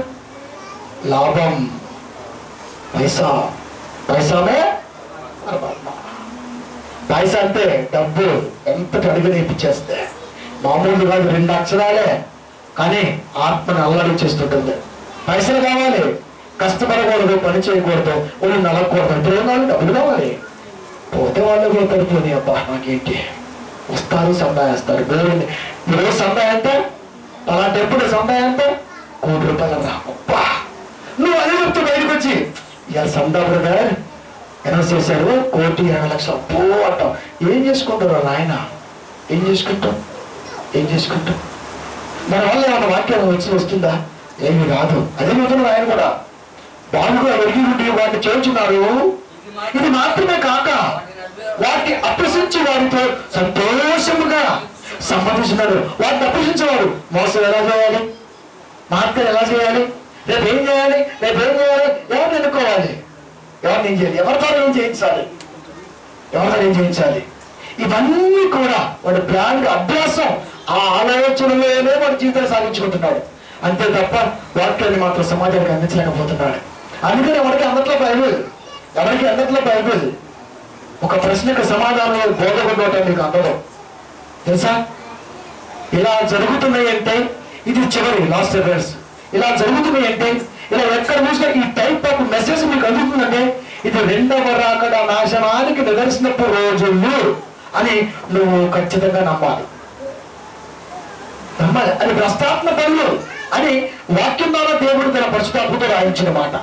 లాభం, పైసామే. పైసా అంటే డబ్బు ఎంత అడిగి నేర్పించేస్తే మామూలు కాదు, 2 అక్షరాలే, కానీ ఆత్మని అల్లడించేస్తుంటుంది. పైసలు కావాలి, కష్టపడకూడదు, పని చేయకూడదు, వాళ్ళు నలగకూడదు. అంటే ఏం కావాలి? డబ్బులు కావాలి. పోతే వాళ్ళు కూడా పడిపోయి అబ్బా నాకేంటి, వస్తారు సంపాదిస్తారు. దేవుడిని ఈరోజు సంపాద అంటే అలాంటి ఎప్పుడు సంపాద అంటే ₹1,00,00,000 రా అబ్బా. నువ్వు అదే చెప్తూ బయటకు వచ్చి ఇక సందా బ్రదర్ అనౌన్స్ చేశారు ₹1,20,00,000 పో అంటాం. ఏం చేసుకుంటారు నాయన? ఏం చేసుకుంటాం? మన వల్ల ఏమన్నా వాక్యం వస్తుందా? ఏమి రాదు. అదే చెబుతున్నారు ఆయన కూడా. బాగుగా ఎరిగి ఉండి వాటిని చేర్చున్నారు. ఇది మాత్రమే కాక వాటిని అప్రశించి వారితో సంతోషముగా సంబంధించినాడు. వాటిని అప్రశించేవాడు మోసం ఎలా చేయాలి, మార్గం ఎలా చేయాలి, రేపేం చేయాలి, ఎవరిని ఎన్నుకోవాలి, ఎవరిని ఏం చేయాలి, ఎవరితో ఏం చేయించాలి, ఇవన్నీ కూడా వాడు ప్లాన్ అభ్యాసం, ఆ ఆలోచనలోనే వాడు జీవితాన్ని సాగించుకుంటున్నాడు. అంతే తప్ప వాక్యాన్ని మాత్రం సమాజానికి అందించలేకపోతున్నాడు. అందుకని ఎవరికి అందట్లో బైబిల్ ఒక ప్రశ్నకు సమాధానం బోధపడటం మీకు అందడం తెలుసా? ఇలా జరుగుతున్నాయి అంటే ఇది చివరి లాస్ట్ ఎవర్స్. ఇలా జరుగుతున్నాయి అంటే ఇలా ఎక్కడ చూసినా ఈ టైప్ ఆఫ్ మెసేజ్ మీకు అందుతుందంటే ఇది 2వ రాకడ నాశనానికి నిదర్శనపు రోజులు అని నువ్వు ఖచ్చితంగా నమ్మాలి. అది ప్రస్తాత్మ పనులు అని వాక్యం ద్వారా దేవుడు తన పరిశుద్ధాత్మతో రాయించిన మాట.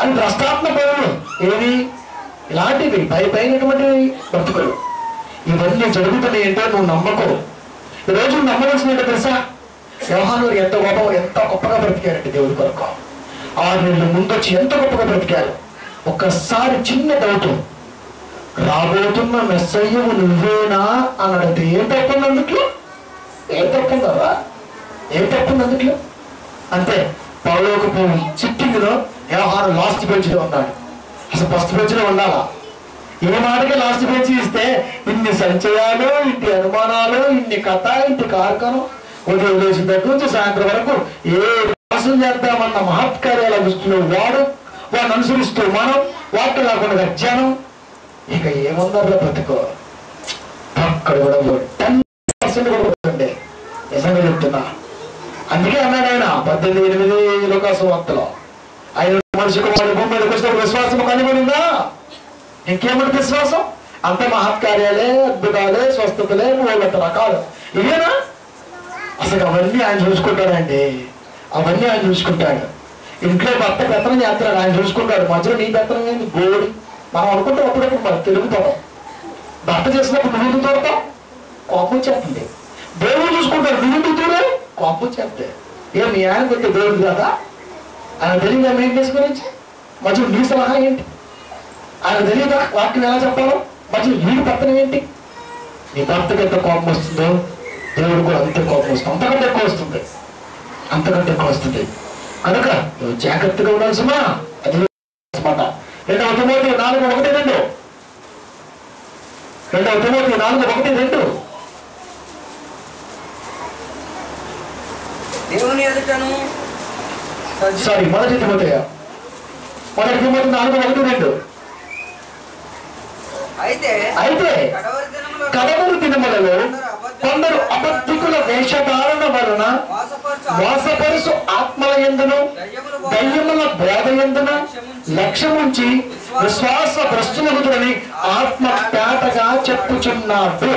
అది ప్రస్తాత్మ పనులు ఏవి? ఇలాంటివి పైనటువంటి బ్రతుకులు. ఇవన్నీ జరుగుతున్నాయి అంటే నువ్వు నమ్మకం. ఈరోజు నమ్మవలసిన ఏంటో తెలుసా? యోహాను ఎంత గొప్పగా బ్రతికారంటే దేవుడి కొరకు. 6 నెలల ముందు వచ్చి ఎంత గొప్పగా బ్రతికారు. ఒక్కసారి చిన్న డౌట్, రాబోతున్న మెస్సయ్యవు నువ్వేనా అన్నాడంటే ఏం తప్పుంది అందుట్లో? ఏం తప్పుంది అందుట్లో? అంతే. పరలోకపు సిట్టింగ్లో యోహాను లాస్ట్ బెంచ్లో ఉన్నాడు. అసలు ఫస్ట్ బెంచ్లో ఉండాలా? ఏ మాటకి లాస్ట్ బెంచ్ ఇస్తే ఇన్ని సంచయాలు, ఇన్ని అనుమానాలు, ఇన్ని కథ, ఇన్ని కార్ఖానం, ఉదయం లేచిన దగ్గర నుంచి సాయంత్రం వరకు ఏ మోసం చేద్దామన్న మహత్కార్యాల దృష్టిలో వాడిని అనుసరిస్తూ మనం వాటి కాకుండా జనం ఇక ఏముందరలో బ్రతుకో అక్కడ కూడా 10% కూడా పోతుంది. నిజంగా చెప్తున్నా. అందుకే అన్నాడు ఆయన 18:8 లోకాసు వార్తలో, ఆయన మనిషి కుమారుడు భూమి మీదకి వచ్చినప్పుడు విశ్వాసం కనుగొనిందా? ఇంకేమంటే విశ్వాసం? అంత మహత్కార్యాలే, అద్భుతాలే, స్వస్థతలే, 300 రకాలు. ఇవేనా? అసలు అవన్నీ ఆయన చూసుకుంటాడండి. అవన్నీ ఆయన చూసుకుంటాడు. ఇంట్లో భర్త పెత్తనం చేస్తాడు, ఆయన చూసుకుంటాడు. మధ్యలో నీ పెత్తనం ఏంది? గోడి. మనం అనుకుంటే అప్పుడప్పుడు మనం తిరుగుతాం. భర్త చేసినప్పుడు నువ్వు తోడతాం, కోపం చేస్తుంది. దేవుడు చూసుకుంటాడు, నువ్వు తోడే కోపం చేస్తే ఏం మీ ఆయన కొంచెం దేవుడు కదా? ఆయన తెలియదా మెయింటెనెన్స్ గురించి? మధ్యలో నీ సలహా ఏంటి? ఆయన తెలియదా వాక్యం ఎలా చెప్పాలో? మధ్యలో నీ పెత్తనం ఏంటి? నీ భర్తకి ఎంత కోపం వస్తుందో దేవుడు కూడా అంతే కోపం వస్తుంది. అంతకంటే ఎక్కువ వస్తుంది. కనుక నువ్వు జాగ్రత్తగా ఉండాల్సిమా. అది మాట 2వ తిమోతి 4:1-2. 2వ తిమోతి 4:1-2. దేవుని ఎదుటను మొదటి తిమోతి 4:1-2. అయితే కడవరి దినములలో కొందరు అబద్ధికుల వేషధారణ వలన మోసపరుసు ఆత్మల యందును దయ్యముల బోధ యందున లక్ష్యముంచి విశ్వాస భ్రష్టులగుదురని ఆత్మ పేటగా చెప్పుచున్నాడు.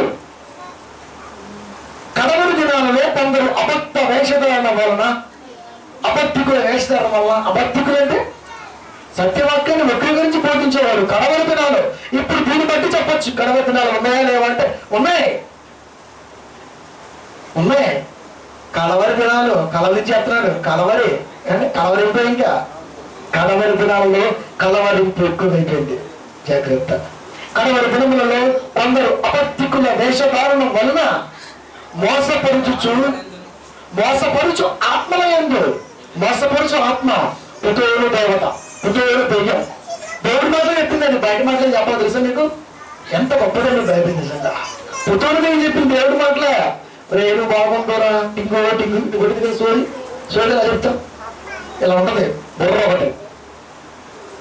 కడవరి దినాలలో కొందరు అబద్ధ వేషధారణ వలన, అబద్ధికుల వేషధారణ వలన, అబద్ధికులు అంటే సత్యవాక్యాన్ని వక్రీకరించి బోధించేవాడు. కడవరి దినాలు ఇప్పుడు దీన్ని బట్టి చెప్పొచ్చు. కడవరి దినాలు ఉన్నాయా లేవంటే ఉన్నాయి. కలవరి దినాలు కలవరించి చెప్తున్నాడు. కలవరి అంటే కలవరింపు. ఇంకా కడవరి దినాలలో కలవరింపు ఎక్కువైపోయింది. జాగ్రత్త. కడవరి దినములలో కొందరు అబద్ధికుల వేషధారణ వలన మోసపరుచు ఆత్మల యందు, మోసపరుచు ఆత్మ పుతోడు దేవత, పుతోడు దెయ్యం. దేవుడి మాటలు చెప్పిందండి, బయట మాటలు చెప్పాలి. తెలుసా మీకు? ఎంత గొప్పదండి బైబిల్ నిజంగా. పుతోడు దెయ్యం చెప్పింది దేవుడి మాటలే. రేణు బాగుందోరా టింగు సోది ఎలా చెప్తాం? ఇలా ఉంటది బుర్ర ఒకటి,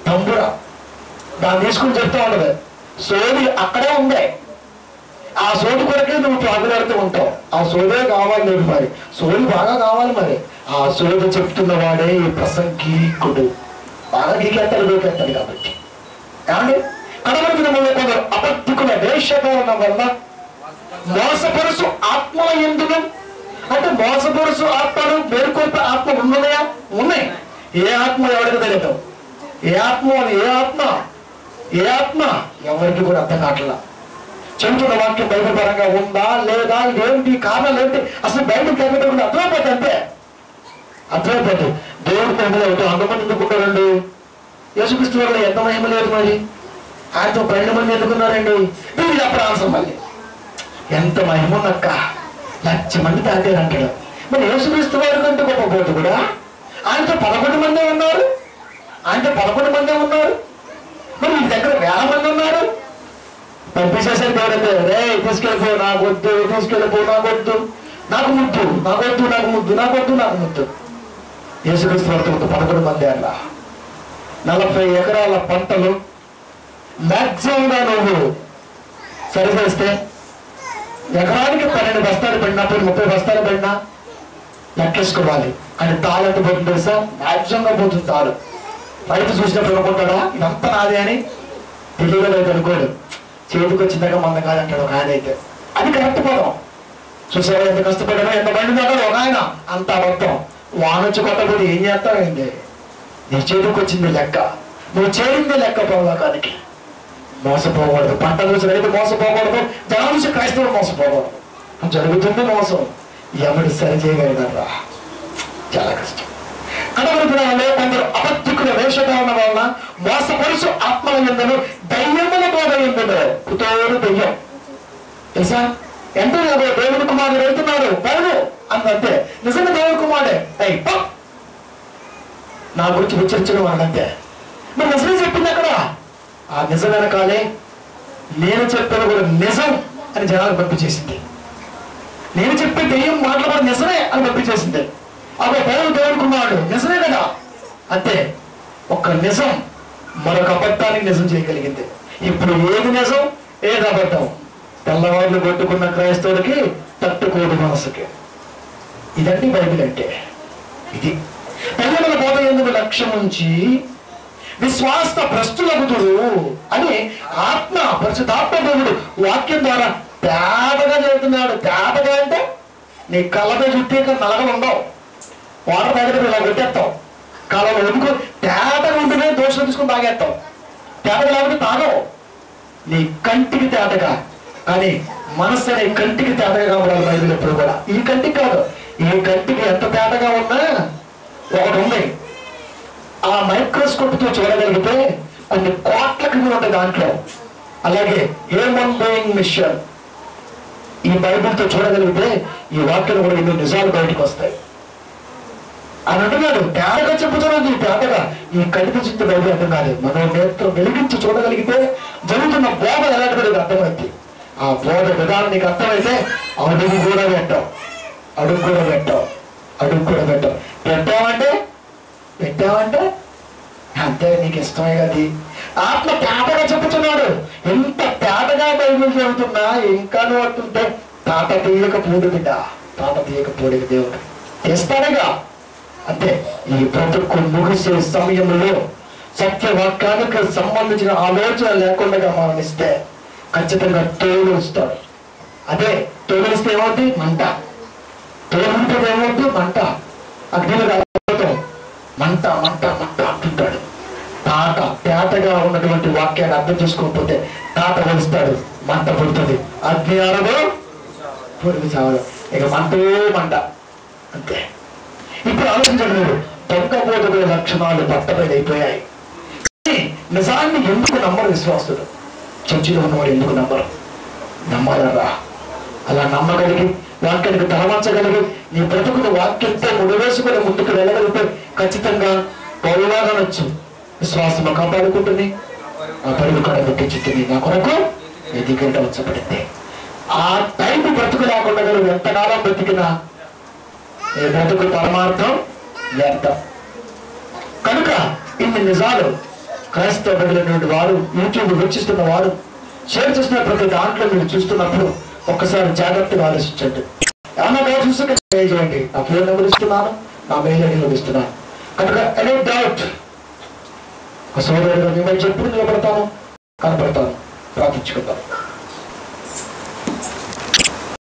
తంబుర, దాన్ని తీసుకుని చెప్తా ఉంటది. సోది అక్కడే ఉంది. ఆ సోది కొరకే నువ్వు తాగులాడుతూ ఉంటావు. ఆ సోదే కావాలి నీకు, మరి సోది బాగా కావాలి. మరి ఆ సోది చెప్తున్న వాడే ఈ ప్రసంగీకుడు. బాగా గీకెత్తాడు దూకెత్తాడు కాబట్టి. కానీ కడవరకు కొందరు అబద్ధికుల వేషధారణ వల్ల మోసపరుసు ఆత్మల ఎందుకు అంటే మోసపరుసు ఆత్మలు మేలుకొల్పే ఆత్మ ఉన్నాయా? ఉన్నాయి. ఏ ఆత్మ ఎవరికి తెలియదు. ఏ ఆత్మ ఎవరికి కూడా అర్థం కావట్లా. చెబుతున్న వాక్యం బైబిల్ పరంగా ఉందా లేదా, ఏంటి కారణాలు ఏంటి, అసలు బైబిల్ తగ్గకుండా అర్థమైపోతుంది. అంతే అర్థమైపోతుంది. దేవుడి మహిమలో అంతమంది ఎందుకుంటారండి? యేసుక్రీస్తు వల్ల ఎంత మహిమ లేదు. మరి ఆయనతో 12 మంది ఎందుకున్నారండి? మీరు చెప్పడం అవసరం. మళ్ళీ ఎంత మహిమ ఉన్నక్క 1,00,000 మంది తాగారు అంటాడు. మరి యేసుక్రీస్తు వారి కంటే గొప్ప పోటు కూడా ఆయనతో 11 మందే ఉన్నారు. మరి వీటి దగ్గర 1000 మంది ఉన్నారు. పంపించేసారు దేవుడు. రే తీసుకెళ్ళిపో, నాకు వద్దు, తీసుకెళ్ళిపో, నాకు వద్దు, నాకు ముద్దు. యేసుక్రీస్తు వారితో 11 మంది అలా 40 ఎకరాల పంటలు మ్యాక్సిమంగా నువ్వు సరిచేస్తే ఎకరానికి 12 బస్తాలు పడినా, 30 బస్తాలు పడినా లెక్కేసుకోవాలి. అని తాళు ఎంత పోతుంది తెలుసా? మ్యాక్సిమంగా పోతుంది తాళు. రైతు చూసినప్పుడు అనుకుంటాడా ఇదంతా నాదే అని? తెలియదు లేదు అనుకోడు. చేతికి వచ్చిందాక మంద కాదంటాడు ఒక ఆయన అయితే. అది కరెక్ట్ పదం. చూసారా ఎంత కష్టపడ్డా, ఎంత బండి అంటాడు ఒక ఆయన. అంత అబద్ధం. వానొచ్చి కొట్టబోతే ఏం చేస్తావేంటి? నీ చేతికి వచ్చింది లెక్క, నువ్వు చేరింది లెక్క. పౌలోకానికి మోసపోకూడదు. పంట చూసి రైతు మోసపోకూడదు, జనం చూసి క్రైస్తవులు మోసపోకూడదు. జరుగుతుంది మోసం. ఎవడు సరి చేయగలరా? చాలా కష్టం. కడవరపురాలో కొందరు అబద్ధికుల వేషధారణ వలన మోసపరుసు ఆత్మల యందును దయ్యముల బోధ యందును పుతోడు దయ్యం. తెలుసా? ఎంత దేవుని కుమారుడు వెళ్తున్నారు పౌలు అంతే. నిజంగా దేవుని కుమారుడే. నా గురించి ఉచ్చరించడం వాళ్ళంతే. మరి నిజమే చెప్పింది అక్కడ. ఆ నిజం వెనకాలే నేను చెప్పిన కూడా నిజం అని జనాలు పంపించేసింది. నేను చెప్పే దెయ్యం మాటలు కూడా నిజమే అని పంపించేసింది. అప్పుడు పౌలు దేవుని కుమారుడు నిజమే కదా. అంతే. ఒక నిజం మరొక అబద్ధానికి నిజం చేయగలిగింది. ఇప్పుడు ఏది నిజం, ఏది అబద్ధం? తెల్లవాళ్ళు కొట్టుకున్న క్రైస్తవుడికి తట్టుకోడు మనసుకి. ఇదండి బైబిల్ అంటే. ఇది దయ్యముల బోధ ఎందుకు లక్ష్యం నుంచి విశ్వాస భ్రష్టులగుతుడు అని పరిశుద్ధాత్మ దేవుడు వాక్యం ద్వారా తేటగా చెబుతున్నాడు. తేటగా అంటే నీ కళ్ళతో చుట్టూ నలగలు ఉండవు. వాటర్ తాగితే ఇలా కొట్టేస్తావు. కళ్ళలో ఎందుకు తేటగా ఉంటేనే దోషం తీసుకుని తాగేస్తావు. తేటగా లేకపోతే తాగవు. నీ కంటికి తేటగా, కానీ మనస్సు అనే కంటికి తేటగా కావాలి బైబిల్ ఎప్పుడు కూడా. ఈ కంటికి కాదు, ఈ కంటికి ఎంత తేటగా ఉన్నా ఒకటి ఉంది. ఆ మైక్రోస్కోప్ తో చూడగలిగితే కొన్ని కోట్ల క్రిములు ఉంటాయి దాంట్లో. అలాగే హ్యూమన్ బీయింగ్ మిషన్ ఈ బైబిల్తో చూడగలిగితే ఈ వాక్యం కూడా ఎన్నో నిజాలు బయటకు వస్తాయి అని అంటున్నాడు. తేటగా చెప్పుతున్నది. తేటగా ఈ కంటికి చుట్టూ బైబిల్ అర్థం కాదు. మనం నేత్రం వెలిగించి చూడగలిగితే జరుగుతున్న బోధ ఎలాంటిది అర్థమైంది. ఆ బోధ విధానం నీకు అర్థమైతే అడుగు కూడా పెట్టావు. పెట్టావంటే అంతే, నీకు ఇష్టమే కదా. ఆత్మ తేటగా చెప్పుతున్నాడు. ఎంత తేటగా బైబిల్ చెబుతున్నా ఇంకా నువ్వు అంటుంటే తాట తీయకపోడు బిడ్డ, తాట తీయకపోడు దేవుడు చేస్తాడుగా. అంతే. ఈ బ్రతుకు ముగిసే సమయంలో సత్యవాక్యానికి సంబంధించిన ఆలోచన లేకుండా మరణిస్తే ఖచ్చితంగా తోలుస్తాడు. అదే తోలిస్తే ఏమవుతుంది? మంట. తోలింటే ఏమవుతుంది? మంట. అగ్నిలో మంట అంటుంటాడు. తేటగా ఉన్నటువంటి వాక్యాన్ని అర్థం చేసుకోకపోతే తాట వలుస్తాడు, మంట పుడుతుంది. అగ్ని ఆడదు, పొరుగు చావదు. ఇక మంట అంతే. ఇప్పుడు ఆలోచించండి మీరు, దొంగ బోధకుల లక్షణాలు బట్టబయలు అయిపోయాయి. నిజాన్ని ఎందుకు నమ్మరు విశ్వాసుడు? చర్చిలో ఉన్నవాడు ఎందుకు నమ్మరు? నమ్మాలరా. అలా నమ్మగలిగి వాక్యానికి తలవంచగలిగి నీ బ్రతుకుని వాక్యంతో ముడివేసుకుని ముందుకు వెళ్ళగలిగితే ఖచ్చితంగా పౌరులాగనొచ్చు. విశ్వాసంలో కాపాడుకుంటుంది. ఆ పరుగు కూడా పెట్టించుతుంది. నా కొరకు ఎదిగంట వచ్చబడింది. ఆ టైపు బ్రతుకు లేకుండా నువ్వు ఎంతకాలం బ్రతికినా నీ బ్రతుకు పరమార్థం వ్యర్థం. కనుక ఇన్ని నిజాలు క్రైస్తవ బిడ్డలైనటువంటి వారు, యూట్యూబ్ వీక్షిస్తున్న వారు షేర్ చేస్తున్న ప్రతి దాంట్లో మీరు చూస్తున్నప్పుడు ఒక్కసారి జాగ్రత్తగా ఆలోచించండి. ఏమన్నా డౌట్ చూస్తే చేయండి. నా ఫోన్ నెంబర్ ఇస్తున్నాను, నా మెయిల్ ఐడి ఇస్తున్నాను. కనుక ఎనీ డౌట్ ఒక సోదరుడు మిమ్మల్ని చెప్పుడు నిలబడతాను, కనబడతాను. ప్రార్థించుకుంటాను.